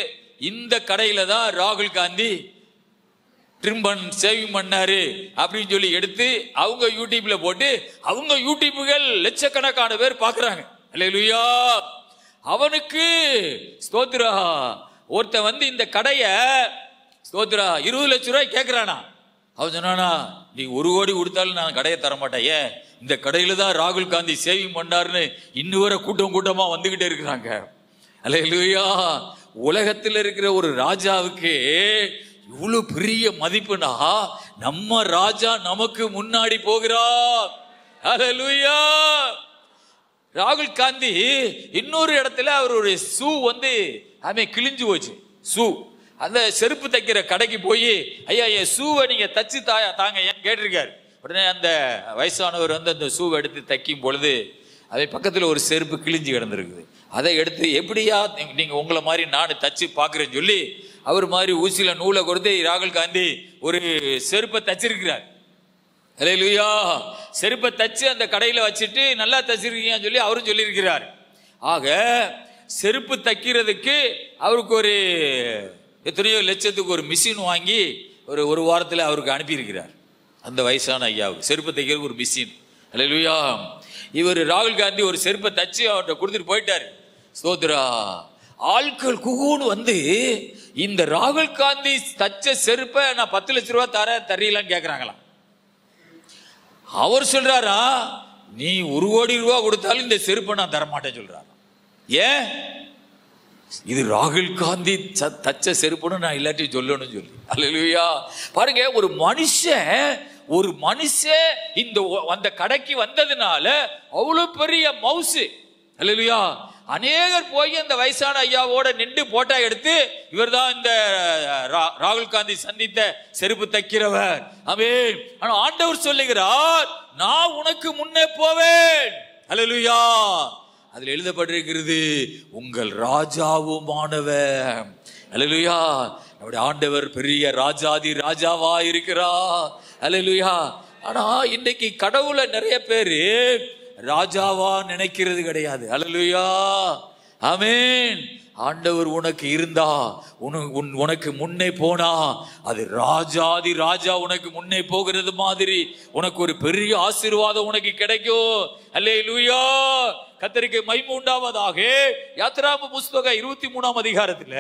இந்த கடையில் தான் ராகுல் காந்தி ட்ரிம்பன் சேவிங் பண்ணாரு அப்படின்னு சொல்லி எடுத்து அவங்க யூடியூப்ல போட்டு அவங்க யூடியூப்புகள் லட்சக்கணக்கான பேர் பார்க்குறாங்க. அல்லேலூயா. அவனுக்கு ஸ்தோத்ரா ஒருத்தன் வந்து இந்த கடையை ஸ்தோத்ரா 20 லட்சம் ரூபாய் கேட்குறானா. அவன் சொன்னானா, நீ 1 கோடி கொடுத்தாலும் நான் கடையை தரமாட்டேன். ஏன்? இந்த கடையில தான் ராகுல் காந்தி சேவிங் பண்ணாருன்னு இன்னும் வர கூட்டமா வந்துகிட்டே இருக்கிறாங்க. அல்லேலூயா. உலகத்தில் இருக்கிற ஒரு ராஜாவுக்கு இவ்வளவு பெரிய மதிப்புனா நம்ம ராஜா நமக்கு முன்னாடி போகிறார். அல்லேலூயா. ராகுல் காந்தி இன்னொரு இடத்துல அவருடைய ஷூ வந்து கிழிஞ்சு போச்சு. ஷூ அந்த செருப்பு தைக்கிற கடைக்கு போய் ஐயா என் ஷூவை நீங்க தச்சு தாங்க ஏன் கேட்டிருக்காரு. உடனே அந்த வயசானவர் வந்து அந்த ஷூவை எடுத்து தைக்கும் பொழுது அதை பக்கத்தில் ஒரு செருப்பு கிழிஞ்சு கிடந்திருக்குது. அதை எடுத்து எப்படியா நீங்க உங்களை மாதிரி நான் தச்சு பார்க்குறேன்னு சொல்லி அவர் மாதிரி ஊசியில நூலை கொடுத்து ராகுல் காந்தி ஒரு செருப்பை தச்சிருக்கிறார். அல்லேலூயா. செருப்பை தச்சு அந்த கடையில் வச்சுட்டு நல்லா தச்சிருக்கீங்கன்னு சொல்லி அவரும் சொல்லியிருக்கிறார். ஆக செருப்பு தைக்கிறதுக்கு அவருக்கு ஒரு எத்தனையோ லட்சத்துக்கு ஒரு மிஷின் வாங்கி ஒரு வாரத்தில் அவருக்கு அனுப்பியிருக்கிறார். அந்த வயசான ஐயாவுக்கு செருப்பு தைக்கிறதுக்கு ஒரு மிஷின். அல்லேலூயா. இவர் ராகுல் காந்தி ஒரு செருப்பை தச்சு அவர்கிட்ட கொடுத்துட்டு போயிட்டார். ஸ்தோத்ரா. ஆட்கள் குகுன்னு வந்து இந்த ராகுல் காந்தி தச்ச செருப்பை நான் 10 லட்சம் ரூபாய் தரீங்களான்னு கேட்குறாங்களாம். அவர் சொல்றாரா, நீ 1 கோடி ரூபாய் கொடுத்தாலும் இந்த செருப்பை நான் தரமாட்டேன்னு சொல்றாரு. ஏன்? இது ராகுல் காந்தி தச்ச செருப்புன்னு நான் இல்லாட்டி சொல்லணும்னு சொல்லி. அல்லேலூயா. பாருங்க, ஒரு மனுஷன் இந்த அந்த கடைக்கு வந்ததுனால அவ்வளவு பெரிய மவுசு. அல்லேலூயா. அநேகர் போய் அந்த வயசான ஐயாவோட நின்று போட்டோ எடுத்து இவர் தான் இந்த ராகுல் காந்தி சந்தித்த செருப்பு தைக்கிறவர். ஆமென். ஆனா ஆண்டவர் சொல்லுகிறார், நான் உனக்கு முன்னே போவேன். அல்லேலூயா. அதில் எழுதப்பட்டிருக்கிறது, உங்கள் ராஜாவுமானவர். அல்லேலூயா. நம்முடைய ஆண்டவர் பெரிய ராஜாதி ராஜாவா இருக்கிறார். அல்லேலூயா. ஆனா இன்னைக்கு கடவுளை நிறைய பேரு ராஜாவா நினைக்கிறது கிடையாது. அல்லேலூயா. ஆமென். ஆண்டவர் உனக்கு இருந்தா உனக்கு முன்னே போனா அது ராஜாதி ராஜா உனக்கு முன்னே போகிறது மாதிரி உனக்கு ஒரு பெரிய ஆசீர்வாதம் உனக்கு கிடைக்கும். அல்லேலூயா. கர்த்தருக்கு மகிமை உண்டாவதாக. யாத்திராகம புஸ்தகம் 23ஆம் அதிகாரத்தில்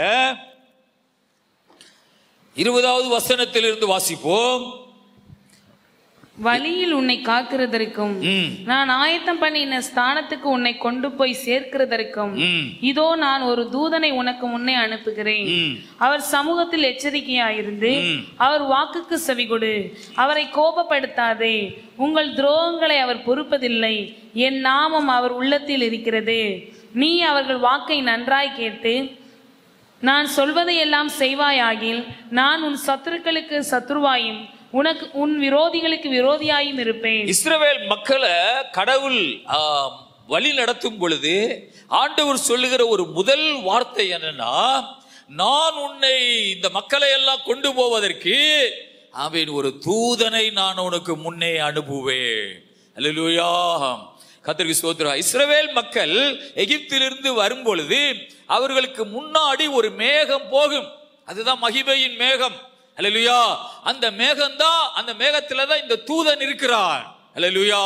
20வது வசனத்திலிருந்து வாசிப்போம். வழியில் உன்னை காக்கிறதற்கும் நான் ஆயத்தம் பண்ணின ஸ்தானத்துக்கு உன்னை கொண்டு போய் சேர்க்கிறதற்கும் இதோ நான் ஒரு தூதனை உனக்கு முன்னே அனுப்புகிறேன். அவர் சமூகத்தில் எச்சரிக்கையாயிருந்து அவர் வாக்குக்கு செவிகொடு. அவரை கோபப்படுத்தாதே. உங்கள் துரோகங்களை அவர் பொறுப்பதில்லை. என் நாமம் அவர் உள்ளத்தில் இருக்கிறது. நீ அவர்கள் வாக்கை நன்றாய் கேட்டு நான் சொல்வதை எல்லாம் செய்வாயாகில் நான் உன் சத்துருக்களுக்கு சத்துருவாயும் உன் விரோதிகளுக்கு விரோதியாயும் இருப்பேன். இஸ்ரவேல் மக்களை கடவுள் வழி நடத்தும் பொழுது ஆண்டவர் சொல்லுகிற ஒரு முதல் வார்த்தை என்னன்னா, நான் உன்னை இந்த மக்களை எல்லாம் கொண்டு போவதற்கு ஒரு தூதனை நான் உனக்கு முன்னே அனுப்புவேன். அல்லேலூயா. கர்த்தருக்கு ஸ்தோத்திரம். இஸ்ரவேல் மக்கள் எகிப்திலிருந்து வரும் பொழுது அவர்களுக்கு முன்னாடி ஒரு மேகம் போகும். அதுதான் மகிமையின் மேகம். அல்லேலூயா. அந்த மேகம் தான், அந்த மேகத்துல தான் இந்த தூதன் இருக்கிறான். அல்லேலூயா.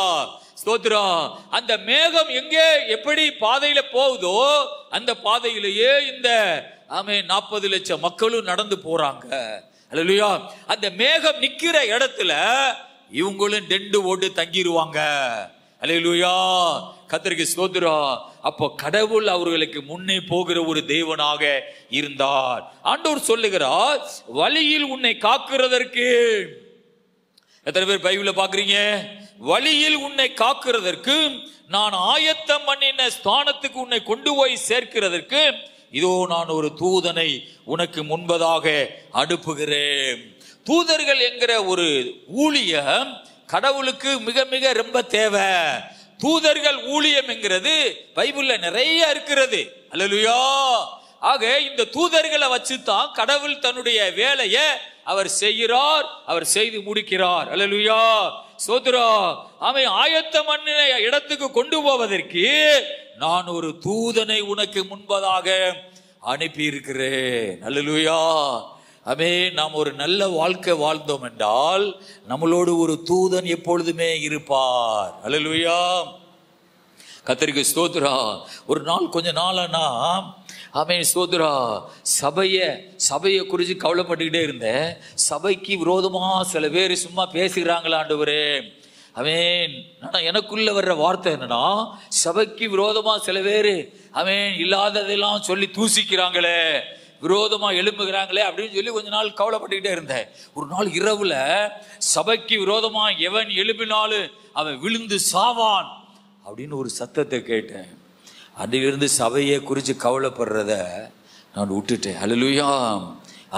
ஸ்தோத்திரம். அந்த மேகம் எங்கே எப்படி பாதையில போகுதோ அந்த பாதையிலேயே இந்த 40 லட்சம் மக்களும் நடந்து போறாங்க. அல்லேலூயா. அந்த மேகம் நிக்கிற இடத்துல இவங்களும் 2 ஓட்டு தங்கிடுவாங்க. அல்லேலூயா. கர்த்தருக்கு ஸ்தோத்திரம். அப்போ கடவுள் அவர்களுக்கு முன்னே போகிற ஒரு தேவனாக இருந்தார். ஆண்டவர் சொல்லுகிறார், வழியில் உன்னை காக்கிறதற்கு எத்தனை பேர் பைபிள பாக்குறீங்க? வழியில் உன்னை காக்கிறதற்கு, நான் ஆயத்தம் பண்ணின ஸ்தானத்துக்கு உன்னை கொண்டு போய் சேர்க்கிறதற்கு, இதோ நான் ஒரு தூதனை உனக்கு முன்பதாக அனுப்புகிறேன். தூதர்கள் என்கிற ஒரு ஊழியம் கடவுளுக்கு மிக மிக ரொம்ப தேவை. தூதர்கள் ஊழியம் என்கிறது பைபிள்ல நிறைய இருக்கிறது. அல்லேலூயா. ஆக இந்த தூதர்களை வச்சுதான் கடவுள் தன்னுடைய வேலையை அவர் செய்கிறார், அவர் செய்து முடிக்கிறார். அல்லேலூயா. சோதரா, அவன் ஆயத்தம் பண்ணின இடத்துக்கு கொண்டு போவதற்கு நான் ஒரு தூதனை உனக்கு முன்பதாக அனுப்பி இருக்கிறேன். அல்லேலூயா. அமே நாம் ஒரு நல்ல வாழ்க்கை வாழ்ந்தோம் என்றால் நம்மளோடு ஒரு தூதன் எப்பொழுதுமே இருப்பார். அல்லேலூயா. கர்த்தருக்கு ஸ்தோத்திரா. ஒரு நாள் கொஞ்ச நாளா ஆமென் ஸ்தோத்திரா, சபையை குறித்து கவலைப்பட்டுக்கிட்டே இருந்தேன். சபைக்கு விரோதமா சில பேர் சும்மா பேசுகிறாங்களா ஆண்டவரே. ஆமென். ஆனா எனக்குள்ள வர்ற வார்த்தை என்னன்னா, சபைக்கு விரோதமா சில பேர் ஆமென் இல்லாததெல்லாம் சொல்லி தூசிக்கிறாங்களே, விரோதமா எழும்புகிறாங்களே அப்படின்னு சொல்லி கொஞ்ச நாள் கவலைப்பட்டுக்கிட்டே இருந்தேன். ஒரு நாள் இரவுல சபைக்கு விரோதமா எவன் எழுப்பினாலும் அவன் விழுந்து சாவான் அப்படின்னு ஒரு சத்தத்தை கேட்டேன். அதிலிருந்து சபையை குறித்து கவலைப்படுறத நான் விட்டுட்டேன். அல்லேலூயா.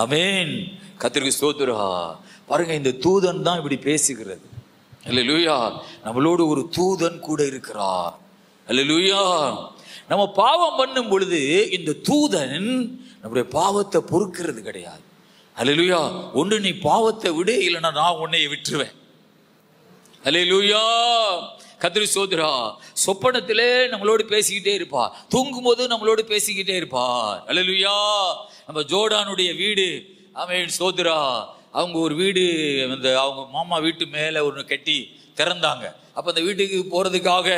ஆமென். கர்த்தருக்கு ஸ்தோத்திரம். பாருங்க, இந்த தூதன் தான் இப்படி பேசுகிறது. அல்லேலூயா. நம்மளோடு ஒரு தூதன் கூட இருக்கிறார். அல்லேலூயா. நம்ம பாவம் பண்ணும் பொழுது இந்த தூதன் நம்முடைய பாவத்தை பொறுக்கிறது கிடையாது. அல்லேலூயா. ஒன்று நீ பாவத்தை விடு, இல்லைன்னா நான் உன்னை விட்டுருவேன். அல்லேலூயா. கர்த்தருக்கு ஸ்தோத்திரம். சொப்பனத்திலே நம்மளோடு பேசிக்கிட்டே இருப்பார், தூங்கும் போது நம்மளோடு பேசிக்கிட்டே இருப்பார். அல்லேலூயா. நம்ம ஜோர்டானுடைய வீடு, ஆமென் ஸ்தோத்திரம், அவங்க ஒரு வீடு அந்த அவங்க மாமா வீட்டு மேலே ஒன்று கட்டி திறந்தாங்க. அப்போ அந்த வீட்டுக்கு போகிறதுக்காக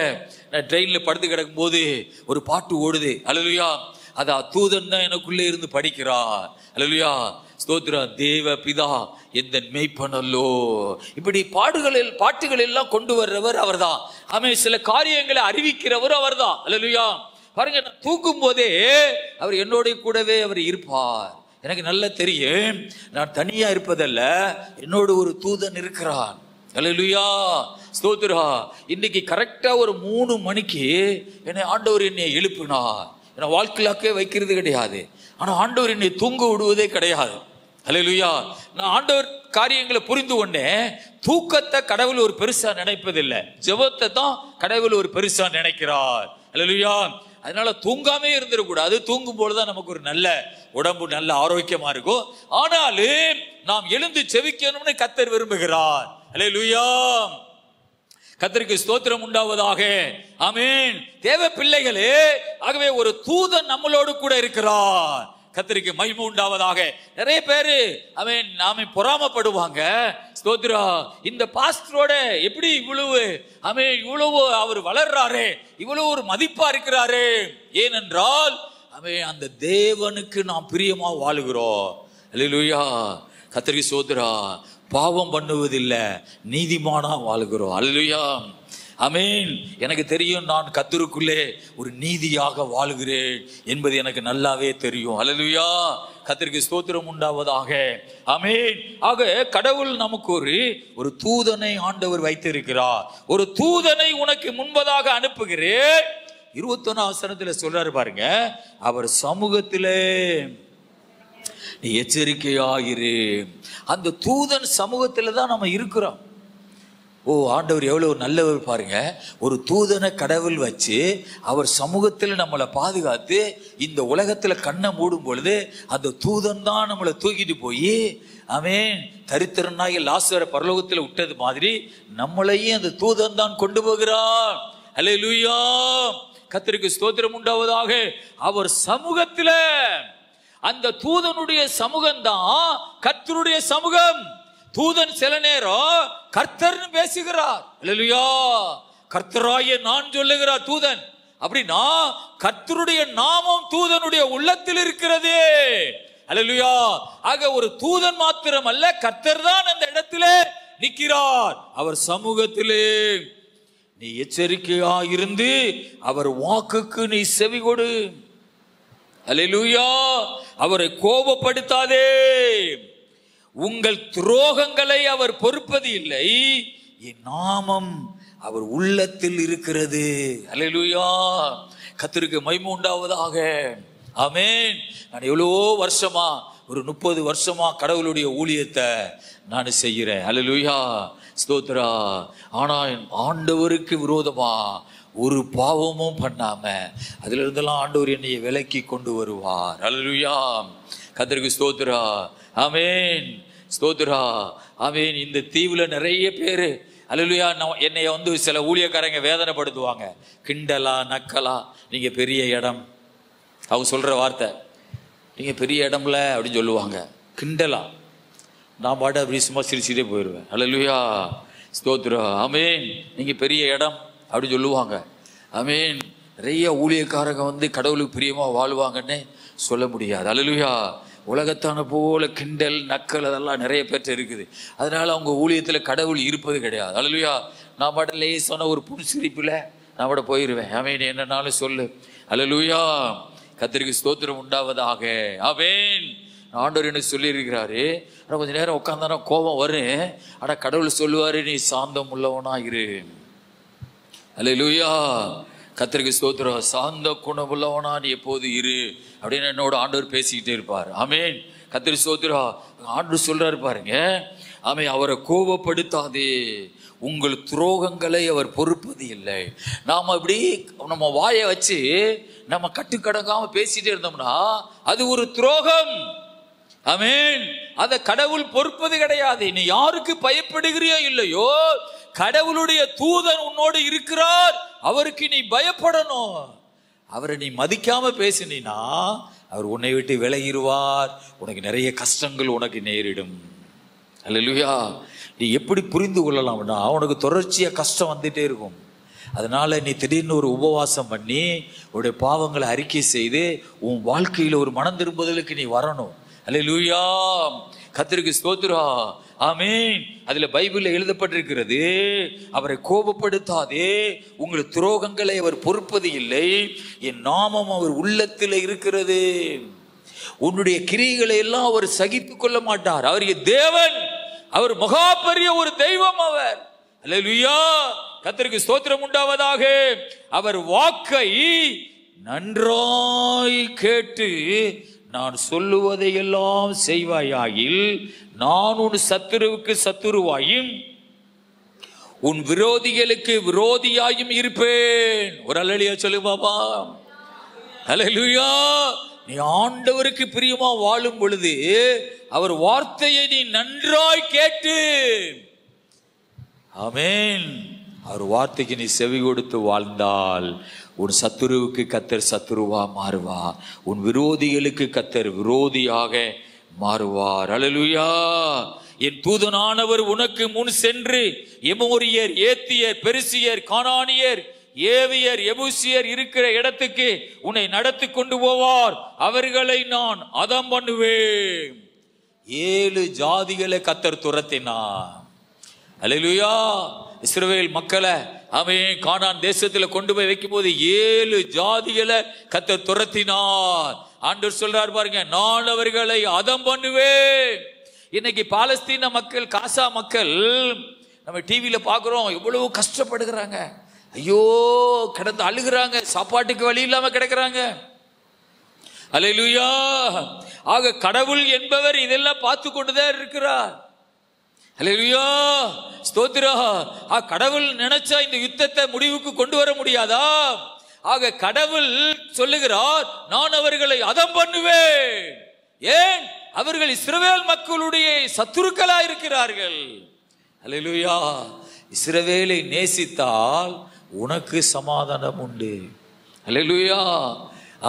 நான் ட்ரெயினில் படுத்து கிடக்கும் போது ஒரு பாட்டு ஓடுது. அல்லேலூயா. அது தூதன் தான் எனக்குள்ளே இருந்து படிக்கிறார். அல்லேலூயா. ஸ்தோத்திரா. தேவ பிதா எந்த மெய்ப்பனல்லோ. இப்படி பாட்டுகள் எல்லாம் கொண்டு வர்றவர் அவர் தான். ஆமென். சில காரியங்களை அறிவிக்கிறவர் அவர் தான். அல்லேலூயா. பாருங்க, நான் தூக்கும் போதே அவர் என்னோட கூடவே அவர் இருப்பார். எனக்கு நல்லா தெரியும், நான் தனியா இருப்பதல்ல, என்னோடு ஒரு தூதன் இருக்கிறான். அல்லேலூயா. ஸ்தோத்திரா. இன்னைக்கு கரெக்டா ஒரு 3 மணிக்கு ஆண்டவர் என்னை எழுப்பினார். என்னை வாழ்க்கையாக்கே வைக்கிறது கிடையாது, ஆனா ஆண்டவர் என்னை தூங்க விடுவதே கிடையாது. அல்லேலூயா. நான் ஆண்டவர் காரியங்களை புரிந்து கொண்டேன். தூக்கத்தை கடவுள் ஒரு பெருசா நினைப்பதில்லை, ஜெபத்தை தான் கடவுள் ஒரு பெருசா நினைக்கிறார். அல்லேலூயா. அதனால தூங்காமே இருந்துடக்கூடாது. தூங்கும் போதுதான் நமக்கு ஒரு நல்ல உடம்பு, நல்ல ஆரோக்கியமா இருக்கும். ஆனாலும் நாம் எழுந்து செவிக்கணும்னு கர்த்தர் விரும்புகிறார். அல்லேலூயா. கர்த்தருக்கு ஸ்தோத்திரம் உண்டாவதாக. ஆமென். தேவ பிள்ளைகளே, ஆகவே ஒரு தூதன் நம்மளோடு கூட இருக்கிறார். கர்த்தருக்கு மகிமை உண்டாவதாக. நிறைய பேரு நாம பொறாமப்படுவாங்க. ஸ்தோத்திரா. இந்த பாஸ்டரோட எப்படி இவ்வளவு அவர் வளர்றாரு, இவ்வளவு ஒரு மதிப்பா இருக்கிறாரு. ஏனென்றால் அந்த தேவனுக்கு நாம் பிரியமா வாழுகிறோம். அல்லேலூயா. கர்த்தருக்கு ஸ்தோத்திரா. பாவம் பண்ணுவதில்லை, நீதிமானா வாழுகிறோம். அல்லேலூயா. ஆமென். எனக்கு தெரியும், நான் கர்த்தருக்குள்ளே ஒரு நீதியாக வாழுகிறேன் என்பது எனக்கு நல்லாவே தெரியும். அல்லேலூயா. கர்த்தருக்கு ஸ்தோத்திரம் உண்டாவதாக. ஆமென். ஆக கடவுள் நமக்கு ஒரு தூதனை ஆண்டவர் வைத்திருக்கிறார். ஒரு தூதனை உனக்கு முன்பதாக அனுப்புகிறேன். 21 வசனத்துல சொல்றாரு பாருங்க, அவர் சமூகத்திலே நீ எச்சரிக்கையாயிரு. அந்த தூதன் சமூகத்துல தான் நம்ம இருக்கிறோம். ஓ, ஆண்டவர் எவ்வளவு நல்லவர் பாருங்க. ஒரு தூதனை கடவுள் வச்சு அவர் சமூகத்தில் நம்மளை பாதுகாத்து இந்த உலகத்துல கண்ணை மூடும் பொழுது அந்த தூதன் தான் நம்மளை தூக்கிட்டு போய் ஆமென் தரித்திரனாகி லாசரை பரலோகத்தில் விட்டது மாதிரி நம்மளையும் அந்த தூதன் தான் கொண்டு போகிறான். அல்லேலூயா. கர்த்தருக்கு ஸ்தோத்திரம் உண்டாவதாக. அவர் சமூகத்துல, அந்த தூதனுடைய சமூகம் தான் கர்த்தருடைய சமூகம். தூதன் சில நேரம் கர்த்தர்னு பேசுகிறார். அல்லேலூயா. கர்த்தராகிய நான் சொல்லுகிறார் தூதன். அப்படின்னா கர்த்தருடைய நாமம் தூதனுடைய உள்ளத்தில் இருக்கிறது. அல்லேலூயா. ஆக ஒரு தூதன் மாத்திரம் அல்ல, கர்த்தர் தான் அந்த இடத்திலே நிற்கிறார். அவர் சமூகத்திலே நீ எச்சரிக்கையா இருந்து அவர் வாக்குக்கு நீ செவி கொடு. அல்லேலூயா. அவரை கோபப்படுத்தாதே. உங்கள் துரோகங்களை அவர் பொறுப்பது இல்லை, என் நாமம் அவர் உள்ளத்தில் இருக்கிறது. அல்லேலூயா. கர்த்தருக்கு மகிமை உண்டாவதாக. ஆமென். நான் எவ்வளவோ வருஷமா, ஒரு 30 வருஷமா கடவுளுடைய ஊழியத்தை நான் செய்கிறேன். அல்லேலூயா, ஸ்தோத்திரா. ஆனா ஆண்டவருக்கு விரோதமா ஒரு பாவமும் பண்ணாம அதுல இருந்தெல்லாம் ஆண்டவர் என்னை விலக்கி கொண்டு வருவார். அல்லேலூயா, கர்த்தருக்கு ஸ்தோத்திரா. ஆமென், ஸ்தோத்திரா. ஆமென். இந்த தீவுல நிறைய பேரு அல்லேலூயா என்னைய சில ஊழியக்காரங்க வேதனைப்படுத்துவாங்க. கிண்டலா நக்கலா, நீங்க பெரிய இடம், அவங்க சொல்ற வார்த்தை, நீங்க பெரிய இடம்ல அப்படின்னு சொல்லுவாங்க. கிண்டலா. நான் பாட்டு அப்படி சும்மா சிரிச்சுட்டே போயிடுவேன். அல்லேலூயா, ஸ்தோத்திரம். ஆமென். நீங்க பெரிய இடம் அப்படின்னு சொல்லுவாங்க. ஆமென். நிறைய ஊழியக்காரங்க கடவுளுக்கு பிரியமா வாழ்வாங்கன்னு சொல்ல முடியாது. அல்லேலூயா. உலகத்தான போல கிண்டல் நக்கல் அதெல்லாம் நிறைய பேர்ட்ட இருக்குது. அதனால அவங்க ஊழியத்துல கடவுள் இருப்பது கிடையாது. அல்லேலூயா. நான் பாட்டு லேசான ஒரு புன்சிரிப்புல நான் பாட போயிடுவேன். ஆமென். என்னன்னாலும் சொல்லு. அல்லேலூயா, கர்த்தருக்கு ஸ்தோத்திரம் உண்டாவதாக. ஆமென். ஆண்டவர் என்ன சொல்லி இருக்கிறாரு, ஆனால் கொஞ்சம் நேரம் உட்காந்தானா கோபம் வரும். ஆனால் கடவுள் சொல்லுவாரு, நீ சாந்தம் உள்ளவனா இரு. அல்லேலூயா, கர்த்தருக்கு ஸ்தோத்திரம். சாந்த குணம் உள்ளவனா நீ எப்போது இரு அப்படின்னு என்னோட ஆண்டவர் பேசிக்கிட்டே இருப்பார். ஆமென். கர்த்தருக்கு ஸ்தோத்திரம். ஆண்டவர் சொல்றாரு பாருங்க, ஆமென், அவரை கோபப்படுத்தாதே, உங்கள் துரோகங்களை அவர் பொறுப்பது இல்லை. நாம இப்படி நம்ம வாயை வச்சு நம்ம கட்டுக்கடங்காம பேசிட்டே இருந்தோம்னா அது ஒரு துரோகம். ஆமென். அத கடவுள் பொறுப்பது கிடையாது. நீ யாருக்கு பயப்படுகிறியோ இல்லையோ, கடவுளுடைய தூதன் உன்னோடு இருக்கிறார், அவருக்கு நீ பயப்படணும். அவரை நீ மதிக்காம பேசினா அவர் உன்னை விட்டு விலகிடுவார். உனக்கு நிறைய கஷ்டங்கள் உனக்கு நேரிடும். அல்லேலூயா. நீ எப்படி புரிந்து கொள்ளலாம்னா, உனக்கு தொடர்ச்சியா கஷ்டம் வந்துட்டே இருக்கும். அதனால நீ திடீர்னு ஒரு உபவாசம் பண்ணி உன்னுடைய பாவங்களை அறிக்கை செய்து உன் வாழ்க்கையில ஒரு மனம் திரும்புதலுக்கு நீ வரணும். அல்லேலூயா, கர்த்தருக்கு ஸ்தோத்திரம். ஆமென். அதுல பைபிள்ல எழுதப்பட்டிருக்கிறது, அவரை கோபப்படுத்தாதே, உங்கள் துரோகங்களை அவர் பொறுப்பது இல்லை, என் நாமம் அவர் உள்ளத்தில் இருக்கிறது. உன்னுடைய கிரியைகளை எல்லாம் அவர் சகித்துக் கொள்ள மாட்டார். அவர் தேவன், அவர் மகா பெரிய ஒரு தெய்வம் அவர். அல்லேலூயா, கர்த்தருக்கு ஸ்தோத்திரம் உண்டாவதாக. அவர் வாக்கை நன்றாய் கேட்டு நான் சொல்லுவதை எல்லாம் செய்வாயாயில் நான் உன் சத்துருவுக்கு சத்துருவாயும் உன் விரோதிகளுக்கு விரோதியாயும் இருப்பேன். ஒரு அல்லேலூயா சொல்லு பாபா. அல்லேலூயா. நீ ஆண்டவருக்கு பிரியமா வாழும் பொழுது அவர் வார்த்தையை நீ நன்றாய் கேட்டு, ஆமென், அவர் வார்த்தைக்கு நீ செவி கொடுத்து வாழ்ந்தால் உன் சத்துருவுக்கு கர்த்தர் சத்துருவா மாறுவார், உன் விரோதிகளுக்கு கர்த்தர் விரோதியாக மாறுவார். அல்லேலூயா. என் தூதனானவர் உனக்கு முன் சென்று எமோரியர், ஏத்தியர், பெரிசியர், கானானியர், ஏவியர், எபூசியர் இருக்கிற இடத்துக்கு உன்னை நடத்தி கொண்டு போவார். அவர்களை நான் அதம் பண்ணுவேன். 7 ஜாதிகளை கர்த்தர் துரத்தினார். அல்லேலூயா. இஸ்ரவேல் மக்களை அவன் கானான் தேசத்துல கொண்டு போய் வைக்கும் போது 7 ஜாதிகளை கர்த்தர் துரத்தினார். ஆண்டவர் சொல்றார் பாருங்க, நான் அவர்களை அதம் பண்ணுவேன். இன்னைக்கு பாலஸ்தீன மக்கள், காசா மக்கள் நம்ம டிவியில பாக்குறோம், எவ்வளவு கஷ்டப்படுகிறாங்க. ஐயோ, கிடந்து அழுகிறாங்க, சாப்பாட்டுக்கு வழி இல்லாம கிடக்குறாங்க. அல்லேலூயா. ஆக கடவுள் என்பவர் இதெல்லாம் பார்த்து கொண்டுதான் இருக்கிறார். அல்லேலூயா, ஸ்தோத்திரம். கடவுள் நினைச்சா இந்த யுத்தத்தை முடிவுக்கு கொண்டு வர முடியாதா? ஆக கடவுள் சொல்லுகிறார், நான் அவர்களை அதம் பண்ணுவேன். ஏன்? அவர்கள் இஸ்ரவேல் மக்களுடைய சத்துருக்களா இருக்கிறார்கள். அல்லேலூயா. இஸ்ரவேலை நேசித்தால் உனக்கு சமாதானம் உண்டு. அல்லேலூயா.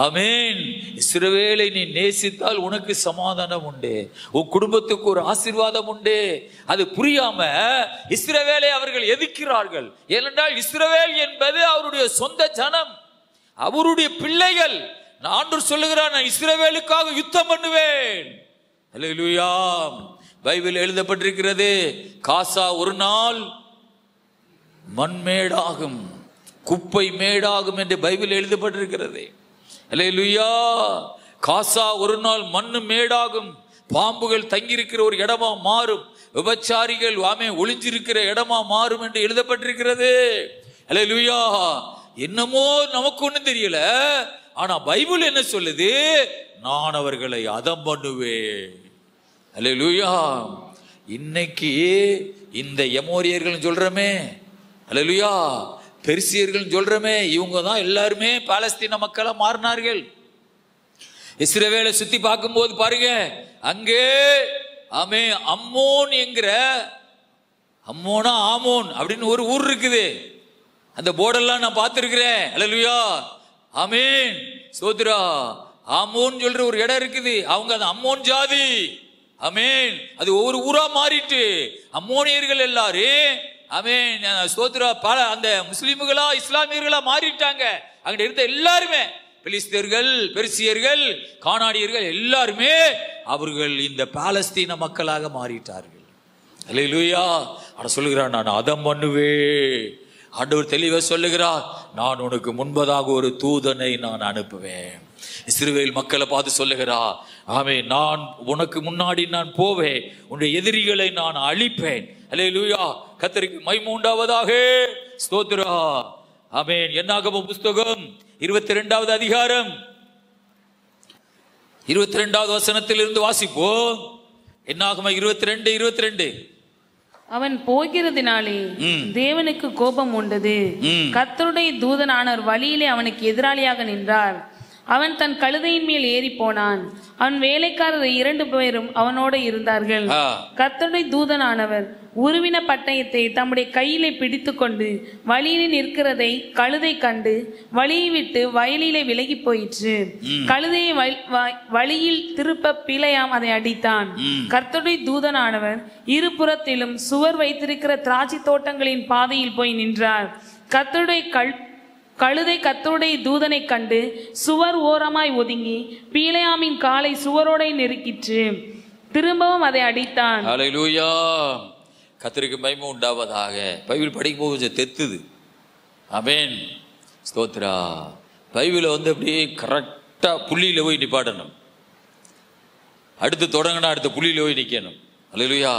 ஆமென். இஸ்ரவேலை நீ நேசித்தால் உனக்கு சமாதானம் உண்டு, உன் குடும்பத்துக்கு ஒரு ஆசீர்வாதம் உண்டு. அது புரியாம இஸ்ரவேலை அவர்கள் எதிர்க்கிறார்கள். ஏனென்றால் இஸ்ரவேல் என்பது அவருடைய சொந்த ஜனம், அவருடைய பிள்ளைகள். ஆண்டவர் சொல்லுகிறார், நான் இஸ்ரவேலுக்காக யுத்தம் பண்ணுவேன். அல்லேலூயா. பைபிள் எழுதப்பட்டிருக்கிறது, காசா ஒரு நாள் மண்மேடாகும், குப்பை மேடாகும் என்று பைபிள் எழுதப்பட்டிருக்கிறது. அல்லேலூயா. காசா ஒரு நாள் மண்ணு மேடாகும், பாம்புகள் தங்கியிருக்கிற ஒரு இடமா மாறும், விபச்சாரிகள் ஒளிஞ்சிருக்கிற இடமா மாறும் என்று எழுதப்பட்டிருக்கிறது. அல்லேலூயா. என்னமோ நமக்கு ஒண்ணும் தெரியல, ஆனா பைபிள் என்ன சொல்லுது? நான் அவர்களை அதம் பண்ணுவேன். அல்லேலூயா. இன்னைக்கு இந்த எமோரியர்கள் சொல்றமே, அல்லேலூயா, பெர்சியர்கள் சொல்றமே, இவங்க தான் எல்லாருமே பாலஸ்தீன மக்களா மாறினார்கள். இஸ்ரவேலை சுத்தி பார்க்கும்போது பாருங்க, அங்கே அம்மோன் என்கிற, அம்மோனா ஆமோன் அப்படின்னு ஒரு ஊர் இருக்குது. அந்த போர்டெல்லாம் நான் பார்த்திருக்கிறேன். அல்லேலூயா, ஆமென், ஸ்தோத்திரா. ஆமோன் சொல்ற ஒரு இடம் இருக்குது. அவங்க அந்த அம்மோன் ஜாதி. ஆமென். அது ஒவ்வொரு ஊரா மாறிட்டு அம்மோனியர்கள் எல்லாரும், ஆமென், ஸ்தோத்திரா, பல அந்த முஸ்லிம்களா இஸ்லாமியர்களா மாறிட்டாங்க. அங்க இருந்த எல்லாருமே, பிலிஸ்தீர்கள், பெர்சியர்கள், கானானியர்கள் எல்லாருமே அவர்கள் இந்த பாலஸ்தீன மக்களாக மாறிட்டார்கள். அல்லேலூயா. ஆனா சொல்லுகிறார், நான் அதம் பண்ணுவேன். ஆண்டவர் தெளிவா சொல்லுகிறார், நான் உனக்கு முன்பதாக ஒரு தூதனை நான் அனுப்புவேன். இஸ்ரவேல் மக்களை பார்த்து சொல்லுகிறார், ஆமென், நான் உனக்கு முன்னாடி நான் போவேன், உன்னுடைய எதிரிகளை நான் அழிப்பேன். அல்லேலூயா. கர்த்தருக்கு மகிமை உண்டாவதாக. ஸ்தோத்திரா. ஆமென். என்னாகமம் புஸ்தகம் 22வது அதிகாரம் 22வது வசனத்திலிருந்து வாசிப்போம். என்னாகமம் 22:22. அவன் போகிறதினாலே தேவனுக்கு கோபம் உண்டது. கர்த்தருடைய தூதனானவர் வழியிலே அவனுக்கு எதிராளியாக நின்றார். அவன் தன் கழுதையின் மேல் ஏறி போனான். அவன் வேலைக்காரர் 2 பேரும் அவனோடு இருந்தார்கள். கர்த்தருடைய தூதனானவர் உருவின பட்டயத்தை தம்முடைய கையிலே பிடித்து கொண்டு வழியிலே நிற்கிறதை கழுதை கண்டு வழியை விட்டு வயலிலே விலகி போயிற்று. கழுதையை வழியில் திருப்ப பிழையாம் அதை அடித்தான். கர்த்தருடைய தூதனானவர் இருபுறத்திலும் சுவர் வைத்திருக்கிற திராட்சை தோட்டங்களின் பாதையில் போய் நின்றார். கழுதை கர்த்தருடைய தூதனை கண்டு சுவர் ஓரமாய் ஒதுங்கி பீலையாமின் காலை சுவரோட நெருக்கிற்று. திரும்பவும் அதை அடித்தான். அல்லேலூயா. கர்த்தருக்கு மகிமை உண்டாவதாக. பைபிள் படிக்கும் போது கொஞ்சம் தெத்துது. ஆமென், ஸ்தோத்திரா. பைபிளை அப்படியே கரெக்டா புள்ளியில போய் நிப்பாட்டணும். அடுத்து தொடங்கினா அடுத்த புள்ளியில போய் நிக்கணும். அல்லேலூயா.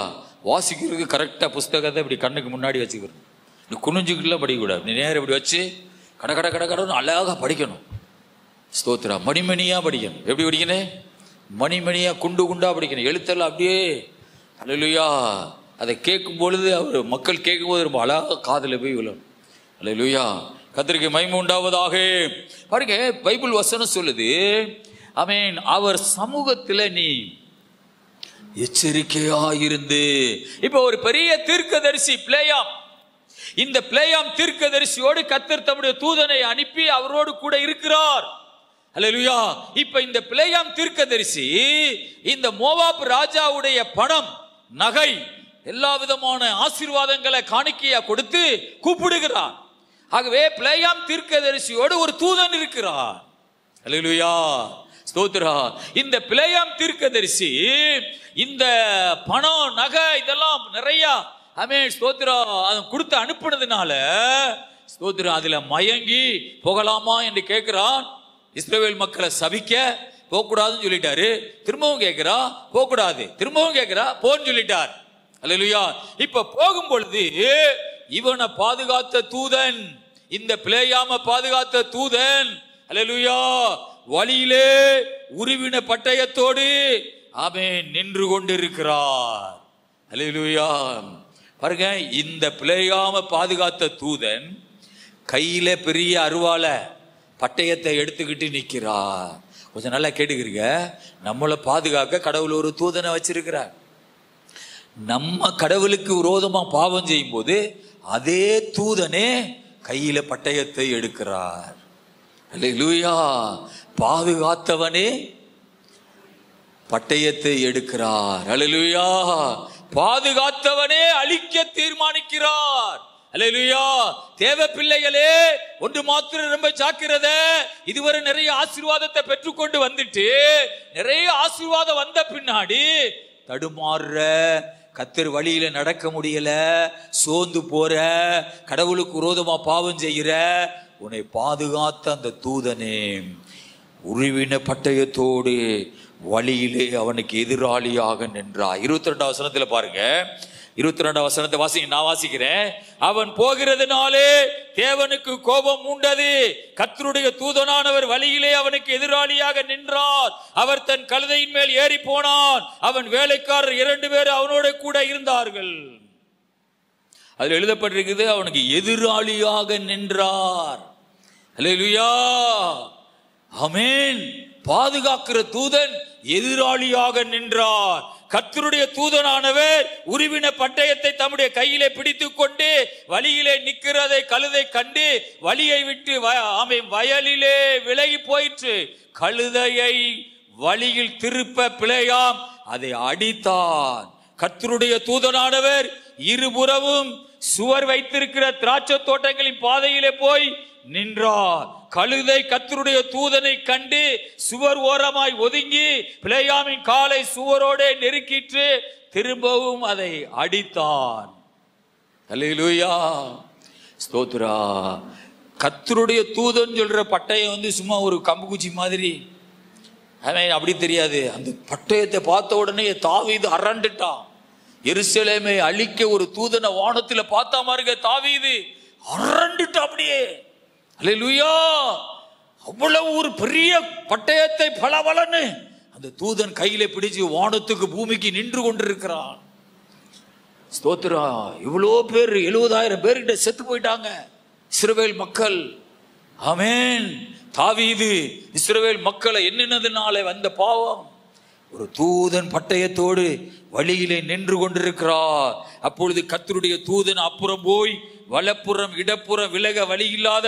வாசிக்கிறதுக்கு கரெக்டா புஸ்தகத்தை இப்படி கண்ணுக்கு முன்னாடி வச்சுக்கணும். நீ குனிஞ்சுக்கிட்டுலாம் படிக்கக்கூடாது. நீ நேரம் இப்படி வச்சு கட கட கட கடன்னு அழகாக படிக்கணும். ஸ்தோத்திரா. மணிமணியா படிக்கணும். எப்படி படிக்கணும்? மணிமணியா, குண்டு குண்டா படிக்கணும். எழுத்தெல்லாம் அப்படியே, அல்லேலூயா, அதை கேட்கும் பொழுது அவர் மக்கள் கேட்கும் போது ரொம்ப அழகாக காதில் போய் விழணும். அல்லேலூயா. கர்த்தருக்கு மகிமை உண்டாவதாக. பாருங்க, பைபிள் வசனம் சொல்லுது, ஆமென், அவர் சமூகத்தில் நீ எச்சரிக்கையாயிருந்து. இப்ப ஒரு பெரிய தீர்க்கதரிசி பிலேயாம், இந்த பிலேயாம் தீர்க்கதரிசியோடு கர்த்தர் தம்முடைய தூதனை அனுப்பி அவரோடு கூட இருக்கிறார். அல்லேலூயா. இப்ப இந்த பிலேயாம் தீர்க்கதரிசி இந்த மோவாப் ராஜாவுடைய பணம், நகை, எல்லா விதமான ஆசீர்வாதங்களை காணிக்கையா கொடுத்து கூப்பிடுகிறார். ஆகவே பிலேயாம் தீர்க்கதரிசியோடு ஒரு தூதன் இருக்கிறார். அல்லேலூயா, ஸ்தோத்திரா. இந்த பிலேயாம் தீர்க்கதரிசி இந்த பணம், நகை இதெல்லாம் நிறைய, ஆமென், ஸ்தோத்திரா, அதை கொடுத்து அனுப்புனதுனால, ஸ்தோத்திரா, அதுல மயங்கி போகலாமா என்று கேட்கிறான். இஸ்ரவேல் மக்களை சபிக்க போகக்கூடாதுன்னு சொல்லிட்டாரு. திரும்பவும் கேட்கிறா, போகக்கூடாது. திரும்பவும் கேட்கிறா, போன்னு சொல்லிட்டார். அல்லேலூயா. இப்ப போகும் பொழுது இவனை பாதுகாத்த தூதன், இந்த பிலேயாம பாதுகாத்த தூதன், அல்லேலூயா, வழியிலே உருவின பட்டயத்தோடு ஆமென் நின்று கொண்டிருக்கிறார். அல்லேலூயா. பாருங்க, இந்த பிலேயாம பாதுகாத்த தூதன் கையில பெரிய அருவால பட்டயத்தை எடுத்துக்கிட்டு நிற்கிறார். கொஞ்சம் நல்லா கேட்டுக்கிறீங்க. நம்மளை பாதுகாக்க கடவுள் ஒரு தூதனை வச்சிருக்கிறார். நம்ம கடவுளுக்கு விரோதமா பாவம் செய்யும் போது அதே தூதனே கையில பட்டயத்தை எடுக்கிறார். அல்லேலூயா. பாதுகாத்தவனே பட்டயத்தை எடுக்கிறார். அல்லேலூயா. பாதுகாத்தவனே அழிக்க தீர்மானிக்கிறார். அல்லேலூயா. தேவ பிள்ளைகளே, ஒன்று மாத்திரம் ரொம்ப ஜாக்கிரதை. இதுவரை நிறைய ஆசீர்வாதத்தை பெற்றுக்கொண்டு வந்துட்டு நிறைய ஆசீர்வாதம் வந்த பின்னாடி தடுமாறுற, கர்த்தர் வழியில நடக்க முடியல, சோர்ந்து போற, கடவுளுக்கு விரோதமா பாவம் செய்கிற உன்னை பாதுகாத்த அந்த தூதனே உருவின பட்டயத்தோடு வழியிலே அவனுக்கு எதிராளியாக நின்றார். 22 வசனத்துல பாருங்க, 22 வசனத்தை வாசிங்க, நான் வாசிக்கிறேன். அவன் போகிறதுனாலே தேவனுக்கு கோபம் உண்டது. கர்த்தருடைய தூதனானவர் வழியிலே அவனுக்கு எதிராளியாக நின்றார். அவர் தன் கழுதையின் மேல் ஏறி போனான். அவன் வேலைக்காரர் 2 பேர் அவனோட கூட இருந்தார்கள். அதில் எழுதப்பட்டிருக்குது, அவனுக்கு எதிராளியாக நின்றார். அல்லேலூயா, ஆமென். பாதுகாக்கிற தூதன் எதிராளியாக நின்றார். கர்த்தருடைய தூதனானவர் உருவின பட்டயத்தை தம்முடைய கையிலே பிடித்துக் கொண்டு வழியிலே நிற்கிறதை கழுதை கண்டு வழியை விட்டு வயலிலே விலகி போயிற்று. கழுதையை வழியில் திருப்ப பிழையாம் அதை அடித்தான். கர்த்தருடைய தூதனானவர் இருபுறமும் சுவர் வைத்திருக்கிற திராட்சை தோட்டங்களின் பாதையிலே போய் நின்றார். கழுதை கர்த்தருடைய தூதனை கண்டு சுவர் ஓரமாய் ஒதுங்கி பிலேயாமின் காலை சுவரோடு நெருக்கிற்று. திரும்பவும் அதை அடித்தான். அல்லேலூயா, ஸ்தோத்திரா. கர்த்தருடைய தூதன் சொல்ற பட்டயம் சும்மா ஒரு கம்புக்குச்சி மாதிரி அப்படி தெரியாது. அந்த பட்டயத்தை பார்த்த உடனே தாவீது அரண்டுட்டான். எருசலேமை அழிக்க ஒரு தூதனை வானத்துல பார்த்தா மாதிரி தாவீது அரண்டுட்டான் அப்படியே. அல்லேலூயா, அவ்வளவு ஒரு பெரிய பட்டயத்தை பலபலன்னு அந்த தூதன் கையில பிடிச்சு வானத்துக்கு பூமிக்கு நின்று கொண்டிருக்கிறான். ஸ்தோத்திரா. இவ்வளோ பேர் 70,000 பேர்கிட்ட செத்து போயிட்டாங்க இஸ்ரவேல் மக்கள். ஆமென். தாவீது இஸ்ரவேல் மக்களை எண்ணினதுனாலே வந்த பாவம். ஒரு தூதன் பட்டயத்தோடு வழியிலே நின்று கொண்டிருக்கிறார். அப்பொழுது கர்த்தருடைய தூதன் அப்புறம் போய் வலப்புறம் இடப்புறம் விலக வழி இல்லாத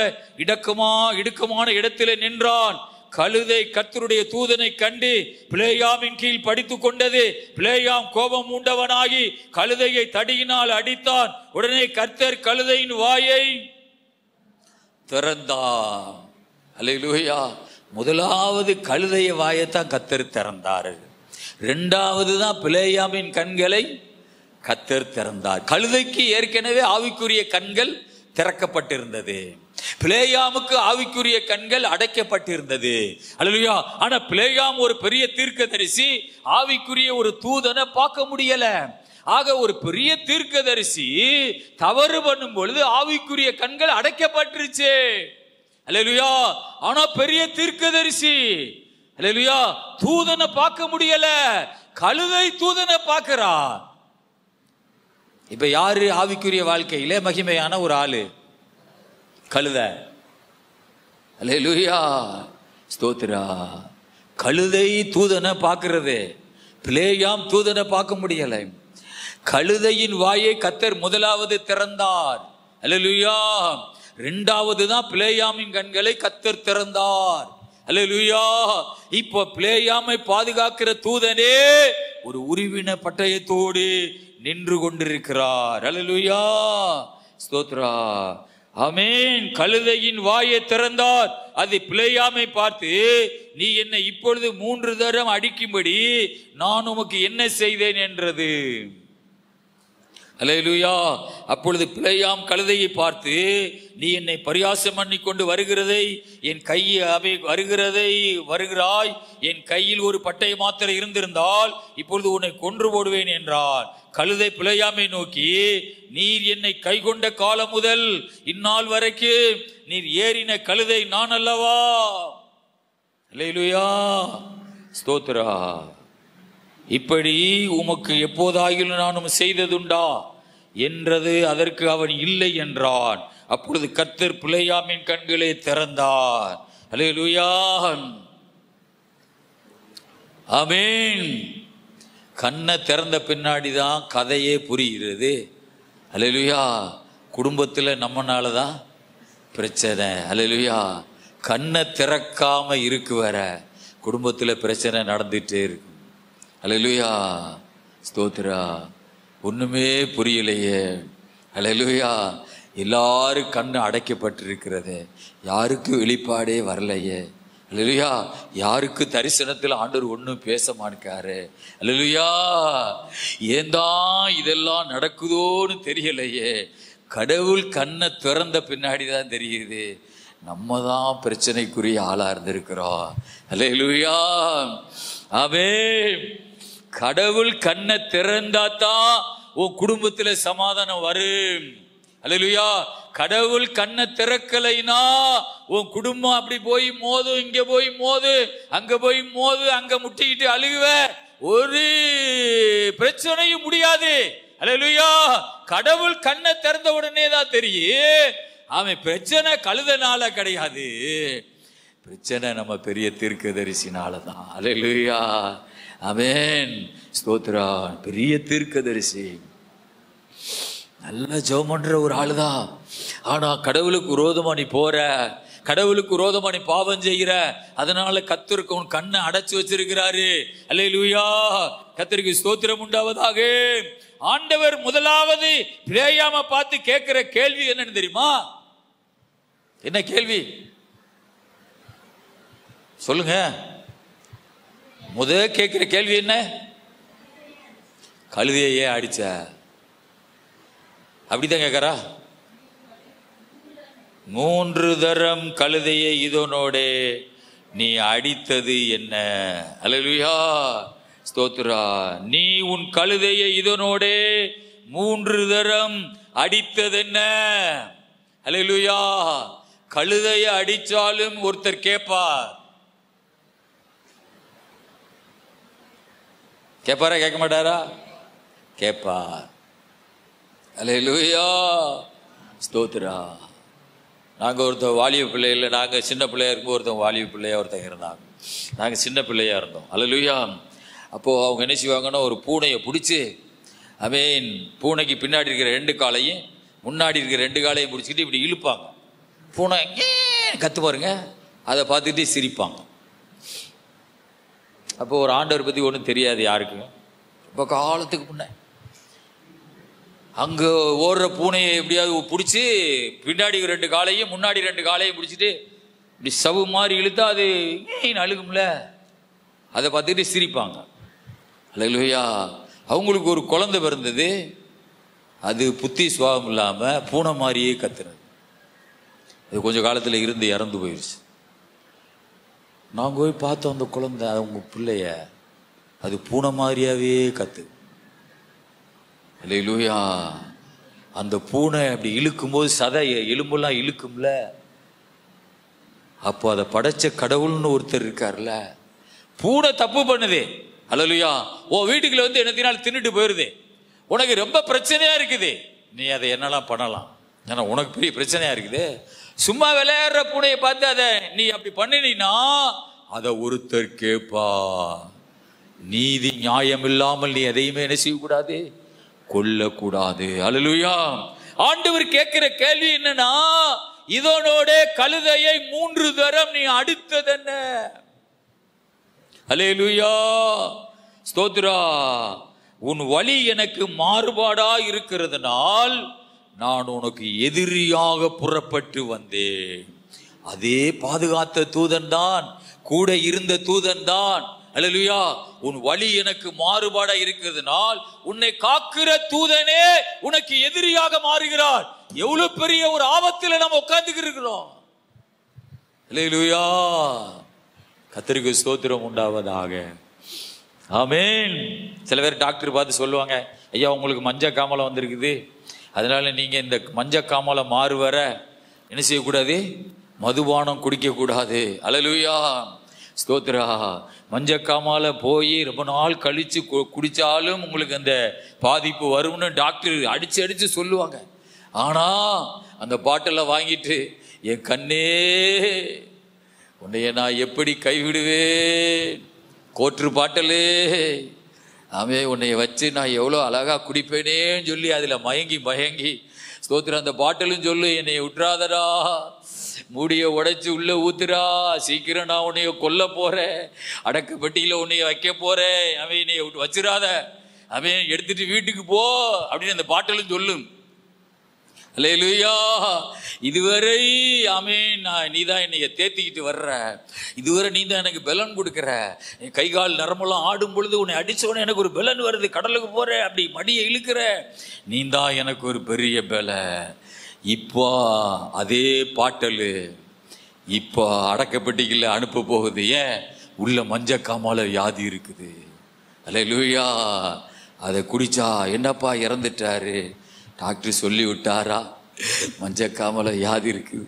இடுக்கமான இடத்திலே நின்றான். கழுதை கர்த்தருடைய தூதனை கண்டு பிலேயாமின் கீழ் படித்துக் கொண்டது. பிலேயாம் கோபம் உண்டவனாகி கழுதையை தடியினால் அடித்தான். உடனே கர்த்தர் கழுதையின் வாயை திறந்தார். அல்லேலூயா. முதலாவது கழுதைய வாயைத்தான் கர்த்தர் திறந்தார். 2வது தான் பிலேயாமின் கண்களை கர்த்தர் திறந்தார். கழுதைக்கு ஏற்கனவே ஆவிக்குரிய கண்கள் திறக்கப்பட்டிருந்தது. பிலேயாமுக்கு ஆவிக்குரிய கண்கள் அடைக்கப்பட்டிருந்தது. அல்லேலூயா. ஆனா பிலேயாம் ஒரு பெரிய தீர்க்கதரிசி, ஆவிக்குரிய ஒரு தூதனை பார்க்க முடியல. ஆக ஒரு பெரிய தீர்க்கதரிசி தவறு பண்ணும் பொழுது ஆவிக்குரிய கண்கள் அடைக்கப்பட்டுருச்சு. அல்லேலூயா. ஆனா பெரிய தீர்க்கதரிசி அல்லேலூயா தூதனை பார்க்க முடியல. கழுதை தூதனை பார்க்கிறா. இப்ப யாரு ஆவிக்குரிய வாழ்க்கையிலே மகிமையான ஒரு ஆளு? கழுதை. அல்லேலூயா, ஸ்தோத்திரா. கழுதை தூதனை பார்க்கிறது, பிலேயாம் தூதனை பார்க்க முடியல. கழுதையின் வாயை கர்த்தர் முதலாவது திறந்தார். அல்லேலூயா. 2வது தான் பிலேயாமின் கண்களை கர்த்தர் திறந்தார். அல்லேலூயா. இப்போ பிலேயாமை பாதுகாக்கிற தூதனே ஒரு உருவின பட்டயத்தோடு நின்று கொண்டிருக்கிறார். அல்லேலூயா, ஸ்தோத்ரா. ஆமென். கழுதையின் வாயை திறந்தார். அது பிலேயாமை பார்த்து, நீ என்னை இப்பொழுது 3 தரம் அடிக்கும்படி நான் உமக்கு என்ன செய்தேன் என்றது. அல்லேலூயா. அப்பொழுது பிலேயாம் கழுதையை பார்த்து, நீ என்னை பரியாசம் பண்ணி கொண்டு வருகிறாய், என் கையில் ஒரு பட்டய மாத்திரை இருந்திருந்தால் இப்பொழுது உன்னை கொன்று போடுவேன் என்றான். கழுதை பிலேயாமை நோக்கி, நீர் என்னை கை கொண்ட காலம் முதல் இந்நாள் வரைக்கும் நீர் ஏறின கழுதை நான் அல்லவா? அல்லேலூயா, ஸ்தோத்திரா. இப்படி உமக்கு எப்போதாகிலும் நானும் செய்ததுண்டா என்றது. அதற்கு அவன் இல்லை என்றான். அப்பொழுது கர்த்தர் பிலேயாமின் கண்களை திறந்தார். அல்லேலூயா, ஆமென். கண்ணை திறந்த பின்னாடிதான் கதையே புரிகிறது. அல்லேலூயா. குடும்பத்தில் நம்மனால தான் பிரச்சனை. அல்லேலூயா. கண்ணை திறக்காம இருக்கு வர குடும்பத்தில் பிரச்சனை நடந்துட்டே இருக்கு. அல்லேலூயா, ஸ்தோத்திரா. ஒண்ணுமே புரியலையே. அல்லேலூயா. எல்லாரும் கண்ணு அடைக்கப்பட்டிருக்கிறது, யாருக்கு வெளிப்பாடே வரலையே. அல்லேலூயா. யாருக்கு தரிசனத்தில் ஆண்டவர் ஒன்றும் பேச மாட்டாரு. அல்லேலூயா. ஏன்தான் இதெல்லாம் நடக்குதோன்னு தெரியலையே. கடவுள் கண்ணை திறந்த பின்னாடி தான் தெரியுது. நம்ம தான் பிரச்சனைக்குரிய ஆளா இருந்திருக்கிறோம். அல்லேலூயா, ஆமென். கடவுள் கண்ணை திறந்தாதான் உன் குடும்பத்துல சமாதானம் வரும். அல்லேலூயா. கடவுள் கண்ணை திறக்கலைனா உன் குடும்பம் அப்படி போய் மோதும், இங்க போய் மோது, அங்க போய் மோது, அங்க முட்டிக்கிட்டு அழுகுவ, ஒரு பிரச்சனையும் முடியாது. அல்லேலூயா. கடவுள் கண்ணை திறந்த உடனே தான் தெரியும். அவன் பிரச்சனை கழுதனால கிடையாது, பிரச்சனை நம்ம பெரிய தீர்க்கதரிசினால தான். அல்லேலூயா, ஆமென், ஸ்தோத்திரம். பெரிய தீர்க்கதரிசி, நல்ல ஜெபம் பண்ற ஒரு ஆளுதான். ஆனா கடவுளுக்கு விரோதமா நீ போற, கடவுளுக்கு விரோதமா நீ பாவம் செய்கிற, அதனால கர்த்தருக்கு உன் கண்ணை அடைச்சு வச்சிருக்கிறாரு. அல்லேலூயா, கர்த்தருக்கு ஸ்தோத்திரம் உண்டாவதாக. ஆண்டவர் முதலாவது பிலேயாமை பார்த்து கேட்கிற கேள்வி என்னன்னு தெரியுமா? என்ன கேள்வி சொல்லுங்க? கேட்கிற கேள்வி என்ன? கழுதையே அடிச்ச, அப்படிதான் கேட்கறா. 3 தரம் கழுதையை இதனோடே நீ அடித்தது என்ன? அல்லேலூயா, ஸ்தோத்திரா. நீ உன் கழுதையை இதனோடே 3 தரம் அடித்தது என்ன? அல்லேலூயா. கழுதையை அடிச்சாலும் ஒருத்தர் கேட்பார். கேட்பாரா? கேட்க மாட்டாரா? கேட்பார். அல்லேலூயா, ஸ்தோத்திரா. நாங்கள் ஒருத்தர் வாலிப பிள்ளைகள, நாங்கள் சின்ன பிள்ளையா இருக்கும்போது ஒருத்தன் வாலிப பிள்ளையா ஒருத்தங்க இருந்தாங்க. நாங்கள் சின்ன பிள்ளையா இருந்தோம். அல்லேலூயா. அப்போது அவங்க என்ன செய்வாங்கன்னா, ஒரு பூனையை பிடிச்சி, அவன் பூனைக்கு பின்னாடி இருக்கிற 2 காலையும் முன்னாடி இருக்கிற 2 காலையும் பிடிச்சிக்கிட்டு இப்படி இழுப்பாங்க. பூனை கத்து பாருங்க, அதை பார்த்துக்கிட்டே சிரிப்பாங்க. அப்போ ஒரு ஆண்டவர் பற்றி ஒன்றும் தெரியாது யாருக்கும். இப்போ காலத்துக்கு முன்ன அங்கே ஓடுற பூனையை எப்படியாவது பிடிச்சி பின்னாடி 2 காலையும் முன்னாடி 2 காலையும் பிடிச்சிட்டு இப்படி சவு மாதிரி இழுத்தா அது அழுகும்ல, அதை பார்த்துக்கிட்டு சிரிப்பாங்க. அல்லேலூயா. அவங்களுக்கு ஒரு குழந்தை பிறந்தது, அது புத்தி சுவாபம் இல்லாமல் பூனை மாதிரியே கத்துறது. அது கொஞ்சம் காலத்தில் இருந்து இறந்து போயிடுச்சு. நாங்கள் போய் பார்த்தோம், அந்த குழந்தை, அவங்க பிள்ளைய, அது பூனை மாதிரியாவே கத்து. அல்லேலூயா. அந்த பூனை அப்படி இழுக்கும்போது சதைய எலும்பெல்லாம் இழுக்கும்ல, அப்போ அதை படைச்ச கடவுள்னு ஒருத்தர் இருக்கார்ல. பூனை தப்பு பண்ணுது. அல்லேலூயா. உன் வீட்டுக்குள்ள வந்து என்னத்தினாலும் தின்னுட்டு போயிருது, உனக்கு ரொம்ப பிரச்சனையா இருக்குது, நீ அதை என்னெல்லாம் பண்ணலாம், ஏன்னா உனக்கு பெரிய பிரச்சனையா இருக்குது. சும்மா விளையாடுற பூனையை பார்த்து அதை நீ அப்படி பண்ணினா அதை ஒருத்தர் கேட்பா. நீதி நியாயம் இல்லாமல் நீ எதையுமே என்ன செய்யக்கூடாது, கொல்லக்கூடாது. அல்லேலூயா. ஆண்டவர் கேட்கிற கேள்வி என்னன்னா, இதனோட கழுதையை 3 தரம் நீ அடித்தது என்ன? அல்லேலூயா, ஸ்தோத்திரா. உன் வழி எனக்கு மாறுபாடா இருக்கிறதுனால் நான் உனக்கு எதிரியாக புறப்பட்டு வந்தேன். அதே பாதுகாத்த தூதன் தான், கூட இருந்த தூதன் தான். அல்லேலூயா. உன் வழி எனக்கு மாறுபாடா இருக்கிறதுனால் உன்னை காக்கிற தூதனே உனக்கு எதிரியாக மாறுகிறார். எவ்வளவு பெரிய ஒரு ஆபத்துல நம்ம உட்கார்ந்துக்கு இருக்கிறோம். அல்லேலூயா. கர்த்தருக்கு ஸ்தோத்திரம் உண்டாவதாக. ஆமென். சில பேர் டாக்டர் பார்த்து சொல்லுவாங்க, ஐயா உங்களுக்கு மஞ்ச காமாலை வந்திருக்குது, அதனால நீங்க இந்த மஞ்ச காமாலை மாறு வர என்ன செய்யக்கூடாது, மதுபானம் குடிக்க கூடாது. அல்லேலூயா, ஸ்தோத்திரா. மஞ்சக்காமால போய் ரொம்ப நாள் கழிச்சு குடிச்சாலும் உங்களுக்கு அந்த பாதிப்பு வரும்னு டாக்டர் அடிச்சு அடிச்சு சொல்லுவாங்க. ஆனா அந்த பாட்டில வாங்கிட்டு, என் கண்ணே உன்னைய நான் எப்படி கைவிடுவேன், கோற்று பாட்டலே, ஆமே உன்னைய வச்சு நான் எவ்வளோ அழகா குடிப்பேனேன்னு சொல்லி அதுல மயங்கி மயங்கி, ஸ்தோத்திரம், அந்த பாட்டிலும் சொல்லு, என்னை விட்டுறாதடா, மூடிய உடைச்சு உள்ள ஊத்துறா, சீக்கிரம் நான் உன்னைய கொல்ல போறேன், அடக்க பெட்டியில உன்னைய வைக்க போறேன், அவன் என்னைய வச்சிடாத, அவன் எடுத்துட்டு வீட்டுக்கு போ அப்படின்னு அந்த பாட்டிலும் சொல்லும். அல்லேலூயா. இதுவரை ஆமென், நீதான் என்னைய தேத்திக்கிட்டு வர்ற, இதுவரை நீதான் எனக்கு பலன் கொடுக்கிற, என் கை கால் நரம்பெல்லாம் ஆடும் பொழுது உன்னை அடிச்சவன எனக்கு ஒரு பலன் வருது, கடலுக்கு போற அப்படி மடியை இழுக்கிற, நீதான் எனக்கு ஒரு பெரிய பல. இப்போ அதே பாட்டலு இப்போ அடக்கப்பட்டிக்கல அனுப்ப போகுது. ஏன்? உள்ள மஞ்சக்காமால வியாதி இருக்குது. அல்லேலூயா. அதை குடிச்சா என்னப்பா இறந்துட்டாரு, டாக்டர் சொல்லி விட்டாரா? மஞ்சக்காமல வியாதி இருக்குது,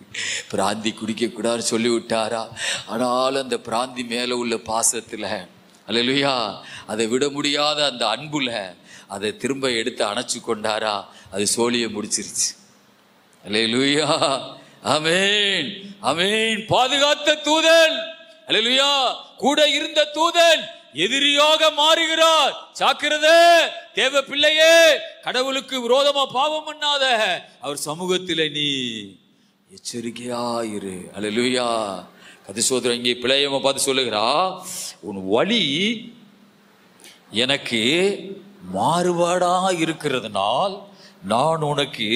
பிராந்தி குடிக்கக்கூடாதுன்னு சொல்லி விட்டாரா? ஆனாலும் அந்த பிராந்தி மேலே உள்ள பாசத்தில், அல்லேலூயா, அதை விட முடியாத அந்த அன்புல அதை திரும்ப எடுத்து அணைச்சு கொண்டாரா? அது சோழியை முடிச்சிருச்சு. அல்லேலூயா. ஆமென், ஆமென். பாதுகாத்த தூதன், அல்லேலூயா, கூட இருந்த தூதன் எதிரியாக மாறுகிறார். ஜாக்கிரதை தேவ பிள்ளையே, கடவுளுக்கு விரோதமா பாவம் பண்ணாத. அவர் சமூகத்தில் நீ எச்சரிக்கையாயிரு. அல்லேலூயா. கதிசோதரன் இங்கே பிள்ளையம்மா பார்த்து சொல்லுகிறா, உன் வழி எனக்கு மாறுபாடா இருக்கிறதுனால் நான் உனக்கு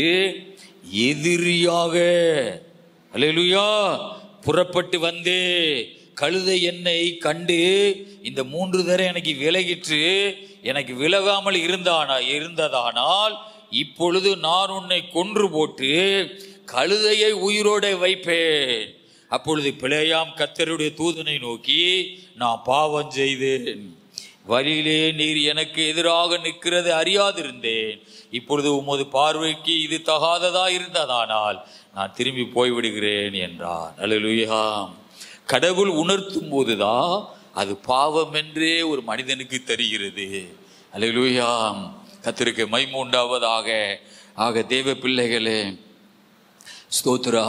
எதிரியாக, அல்லேலூயா, புறப்பட்டு வந்தே. கழுதை என்னை கண்டு இந்த 3 தடவை எனக்கு விலகிற்று. எனக்கு விலகாமல் இருந்ததானால் இப்பொழுது நான் உன்னை கொன்று போட்டு கழுதையை உயிரோட வைப்பேன். அப்பொழுது பிலேயாம் கர்த்தருடைய தூதனை நோக்கி, நான் பாவம் செய்தேன், வழியிலே நீர் எனக்கு எதிராக நிற்கிறது அறியாதிருந்தேன். இப்பொழுது உமது பார்வைக்கு இது தகாததா இருந்ததானால் நான் திரும்பி போய்விடுகிறேன் என்றான். அல்லேலூயா. கடவுள் உணர்த்தும் போதுதான் அது பாவம் என்றே ஒரு மனிதனுக்கு தெரிகிறது. அல்லேலூயா. கர்த்தருக்கு மகிமை உண்டாவதாக. ஆக தேவ பிள்ளைகளே, ஸ்தோத்திரா,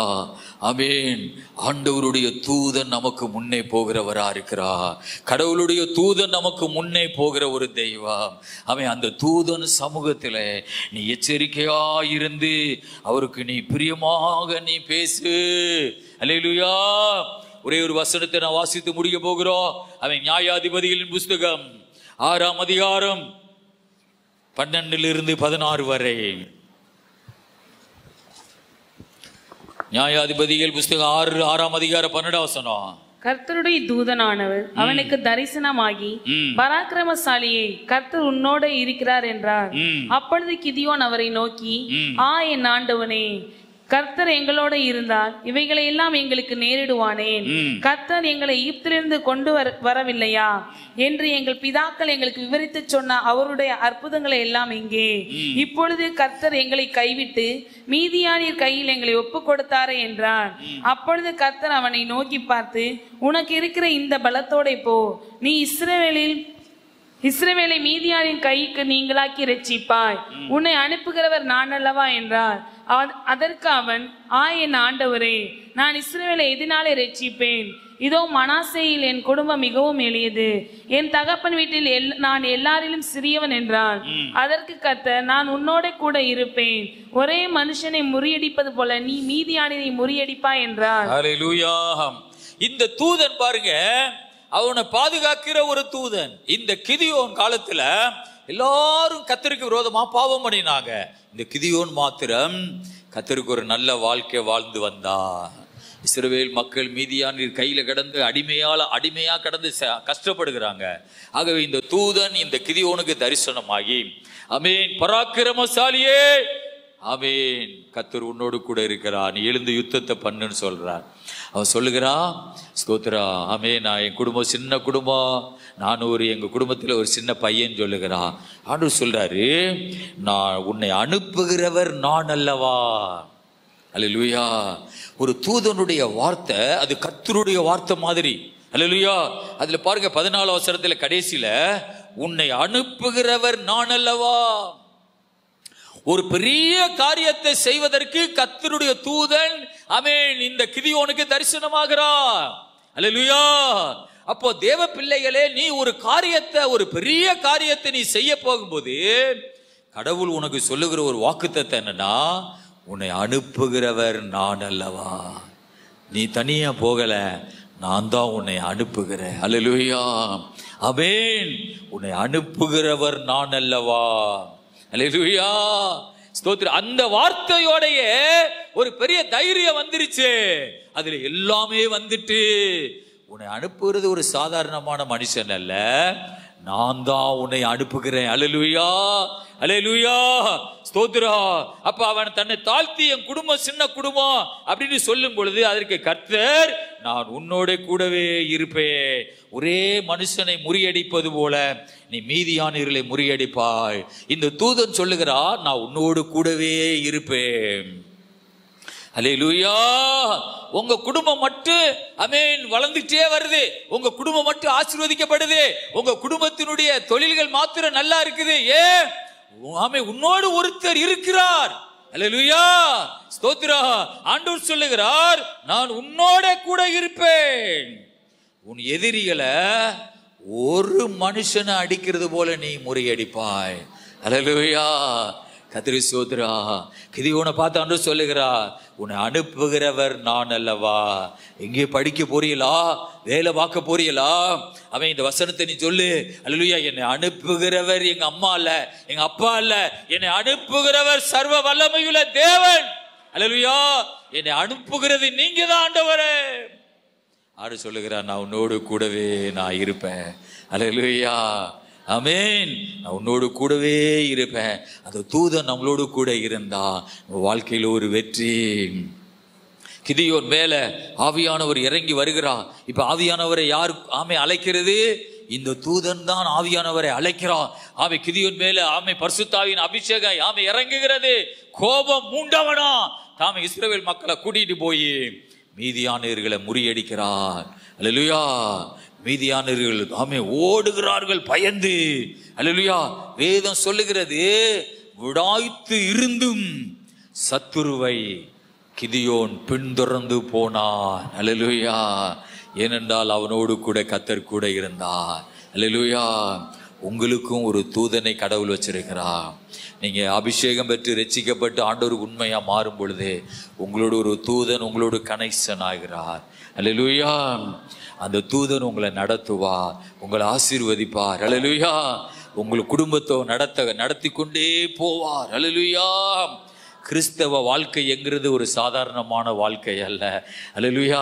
ஆமென். ஆண்டவருடைய தூதன் நமக்கு முன்னே போகிறவரா இருக்கிறார். கடவுளுடைய தூதன் நமக்கு முன்னே போகிற ஒரு தெய்வம். ஆமென். அந்த தூதன் சமூகத்தில் நீ எச்சரிக்கையாயிருந்து அவருக்கு நீ பிரியமாக நீ பேசு. அல்லேலூயா. ஒரே ஒரு வசனத்தை நான் வாசித்து முடிக்க போகிறோம். அவன் நியாயாதிபதிகளின் புஸ்தகம் 6ஆம் அதிகாரம் 12 - 16 வரை. நியாயாதிபதிகள் புஸ்தகம் 6ஆம் அதிகாரம் 12 வசனம். கர்த்தருடைய தூதனானவர் அவனுக்கு தரிசனமாகி, பராக்கிரமசாலியே, கர்த்தர் உன்னோட இருக்கிறார் என்றார். அப்பொழுது கிதியோன் அவரை நோக்கி, என் ஆண்டவனே, கர்த்தர் எங்களோட இருந்தால் இவைகளை எல்லாம் எங்களுக்கு நேரிடுவானேன்? கர்த்தர் எங்களை எகிப்திலிருந்து கொண்டு வரவில்லையா என்று எங்கள் பிதாக்கள் எங்களுக்கு விவரித்து சொன்ன அவருடைய அற்புதங்களை எல்லாம் எங்கே? இப்பொழுது கர்த்தர் எங்களை கைவிட்டு மீதியானியர் கையில் எங்களை ஒப்பு கொடுத்தாரே என்றார். அப்பொழுது கர்த்தர் அவனை நோக்கி பார்த்து, உனக்கு இருக்கிற இந்த பலத்தோட போ, நீ இஸ்ரவேலை மீதியானின் கைக்கு நீங்களாக்கி ரட்சிப்பாய், உன்னை அனுப்புகிறவர் நான் அல்லவா என்றார். அதற்கு அவன், என் ஆண்டவரே, நான் இஸ்ரவேலை எதினாலே ரட்சிப்பேன்? இதோ மனாசேயில் என் குடும்பம் மிகவும் எளியது, என் தகப்பன் வீட்டில் நான் எல்லாரிலும் சிறியவன் என்றான். அதற்கு கர்த்தர், நான் உன்னோட கூட இருப்பேன், ஒரே மனுஷனை முறியடிப்பது போல நீ மீதியானியை முறியடிப்பாய் என்றார். ஹல்லேலூயா. இந்த தூதன் பாருங்க, அவனை பாதுகாக்கிற ஒரு தூதன். இந்த கிதியோன் காலத்துல எல்லாரும் கர்த்தருக்கு விரோதமா பாவம் பண்ணினாங்க. இந்த கிதியோன் மாத்திரம் கர்த்தருக்கு ஒரு நல்ல வாழ்க்கை வாழ்ந்து வந்தான். இஸ்ரவேல் மக்கள் மீதியானின் கையில கிடந்து அடிமையா கடந்து கஷ்டப்படுகிறாங்க. ஆகவே இந்த தூதன் இந்த கிதியோனுக்கு தரிசனமாகி, ஆமென், பராக்கிரமசாலியே, ஆமென், கர்த்தர் உன்னோடு கூட இருக்கிறார், நீ எழுந்து யுத்தத்தை பண்ணுன்னு சொல்றான். அவன் சொல்லுகிறான், ஸ்தோத்திரா, ஆமென், நான் என் குடும்பம் சின்ன குடும்பம், நான் எங்க குடும்பத்தில் ஒரு சின்ன பையன் சொல்லுகிறான். ஆண்டவர் சொல்றாரு, நான் உன்னை அனுப்புகிறவர் நான் அல்லவா. அல்லேலூயா. ஒரு தூதனுடைய வார்த்தை அது கர்த்தருடைய வார்த்தை மாதிரி. அல்லேலூயா. அதுல பாருங்க 14 வசனத்துல கடைசியில, உன்னை அனுப்புகிறவர் நான் அல்லவா. ஒரு பெரிய காரியத்தை செய்வதற்கு கர்த்தருடைய தூதன், ஆமென், இந்த கிதியோனுக்கு தரிசனமாகிறார். அல்லேலூயா. அப்போ தேவ பிள்ளைகளே, நீ ஒரு காரியத்தை, ஒரு பெரிய காரியத்தை நீ செய்ய போகும்போது கடவுள் உனக்கு சொல்லுகிற ஒரு வாக்குத்தத்தம் என்னன்னா, உன்னை அனுப்புகிறவர் நான் அல்லவா. நீ தனியா போகல, நான் தான் உன்னை அனுப்புகிறேன். அல்லேலூயா. ஆமென். உன்னை அனுப்புகிறவர் நான் அல்லவா. அல்லேலூயா. ஸ்தோத்திரம். அந்த வார்த்தையோடைய ஒரு பெரிய தைரியம் வந்துருச்சு. அதுல எல்லாமே வந்துட்டு, உன்னை அனுப்புகிறது ஒரு சாதாரணமான மனுஷன் அல்ல, நான் தான் உன்னை அனுப்புகிறேன். அல்லேலூயா, அல்லேலூயா, ஸ்தோத்திரா. அப்ப அவன் தன்னை தாழ்த்தி என் குடும்பம் சின்ன குடும்பம் அப்படின்னு சொல்லும் பொழுது அதற்கு கர்த்தர் நான் உன்னோட கூடவே இருப்பேன். ஒரே மனுஷனை முறியடிப்பது போல நீ மீதியானவர்களை முறியடிப்பாய். இந்த தூதன் சொல்லுகிறார், நான் உன்னோடு கூடவே இருப்பேன். அல்லேலூயா. உங்க குடும்பம் மட்டும் ஆமென் வளர்ந்துட்டே வருது. உங்க குடும்பம் மட்டும் ஆசீர்வதிக்கப்படுது. உங்க குடும்பத்தினுடைய தொழில்கள் மாத்திரம் நல்லா இருக்குது. ஏன்? ஆமென், உன்னோடு ஒருத்தர் இருக்கிறார். அல்லேலூயா, ஸ்தோத்திரா. ஆண்டவர் சொல்லுகிறார், நான் உன்னோட கூட இருப்பேன். உன் எதிரிகளை ஒரு மனுஷனை அடிக்கிறது போல நீ முறியடிப்பாய். அல்லேலூயா, கர்த்தரே ஸ்தோத்திரா. கிதியோனை பார்த்து ஆண்டவர் சொல்லுகிறார், உன்னை அனுப்புகிறவர் நான் அல்லவா. எங்கே படிக்க போறீங்களா? வேலை பார்க்க போறீங்களா? அவன் இந்த வசனத்தை நீ சொல்லு. அல்லேலூயா. என்னை அனுப்புகிறவர் எங்க அம்மா அல்ல, எங்க அப்பா அல்ல, என்னை அனுப்புகிறவர் சர்வ வல்லமையுள்ள தேவன். அல்லேலூயா. என்னை அனுப்புகிறது நீங்க தான் ஆண்டவரே. ஆடு சொல்லுகிறார், நான் உன்னோடு கூடவே நான் இருப்பேன். அல்லேலூயா, ஆமென். நான் உன்னோடு கூடவே இருப்பேன். அந்த தூதன் நம்மளோடு கூட இருந்தா வாழ்க்கையில் ஒரு வெற்றி. கிதியோன் மேல ஆவியானவர் இறங்கி வருகிறார். இப்ப ஆவியானவரை யார் அழைக்கிறது? இந்த தூதன் தான் ஆவியானவரை அழைக்கிறான். கிதியோன் மேல பரிசுத்தாவின் அபிஷேகம் இறங்குகிறது. கோபம் மூண்டவனா இஸ்ரவேல் மக்களை கூட்டிட்டு போய் மீதியானவர்களை முறியடிக்கிறார். அல்லேலூயா. மீதியானவர்கள் ஓடுகிறார்கள் பயந்து. அல்லேலூயா. வேதம் சொல்லுகிறது, விடாய்த்து இருந்தும் சத்துருவை கிதியோன் பின்தொடர்ந்து போனான். அல்லேலூயா. ஏனென்றால் அவனோடு கூட கர்த்தர் கூட இருந்தார். அல்லேலூயா. உங்களுக்கும் ஒரு தூதனை கடவுள் வச்சிருக்கிறார். நீங்க அபிஷேகம் பெற்று ரட்சிக்கப்பட்டு ஆண்டவருக்கு உண்மையா மாறும் பொழுது உங்களோட ஒரு தூதன் உங்களோட கனெக்ஷன் ஆகிறார். அல்லேலூயா. அந்த தூதன் உங்களை நடத்துவார், உங்களை ஆசீர்வதிப்பார். அல்லேலூயா. உங்கள் குடும்பத்தை நடத்தி கொண்டே போவார். அல்லேலூயா. கிறிஸ்தவ வாழ்க்கை என்கிறது ஒரு சாதாரணமான வாழ்க்கை அல்ல. அல்லேலூயா.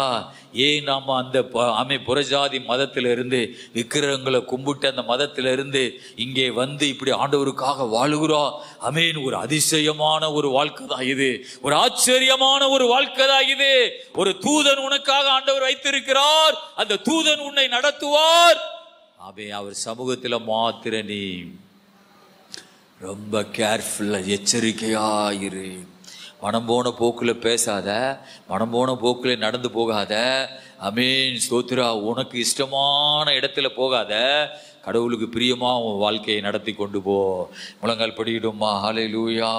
ஏன் நாம அந்த புறஜாதி மதத்திலிருந்து விக்கிரகங்களை கும்பிட்டு அந்த மதத்திலிருந்து இங்கே வந்து இப்படி ஆண்டவருக்காக வாழுகிறோம். ஆமென். ஒரு அதிசயமான ஒரு வாழ்க்கை தான் இது. ஒரு ஆச்சரியமான ஒரு வாழ்க்கை தான் இது. ஒரு தூதன் உனக்காக ஆண்டவர் வைத்திருக்கிறார். அந்த தூதன் உன்னை நடத்துவார். அவர் சமூகத்துல மாத்திர நீ ரொம்ப கேர்ஃபுல்லா எச்சரிக்கையா இரு. மனம் போன போக்குல பேசாத, மனம் போன போக்குல நடந்து போகாத. ஆமென், ஸ்தோத்திரா. உனக்கு இஷ்டமான இடத்துல போகாத. கடவுளுக்கு பிரியமா உன் வாழ்க்கையை நடத்தி கொண்டு போ. முழங்கால் படிக்கிடுமா. ஹல்லேலூயா.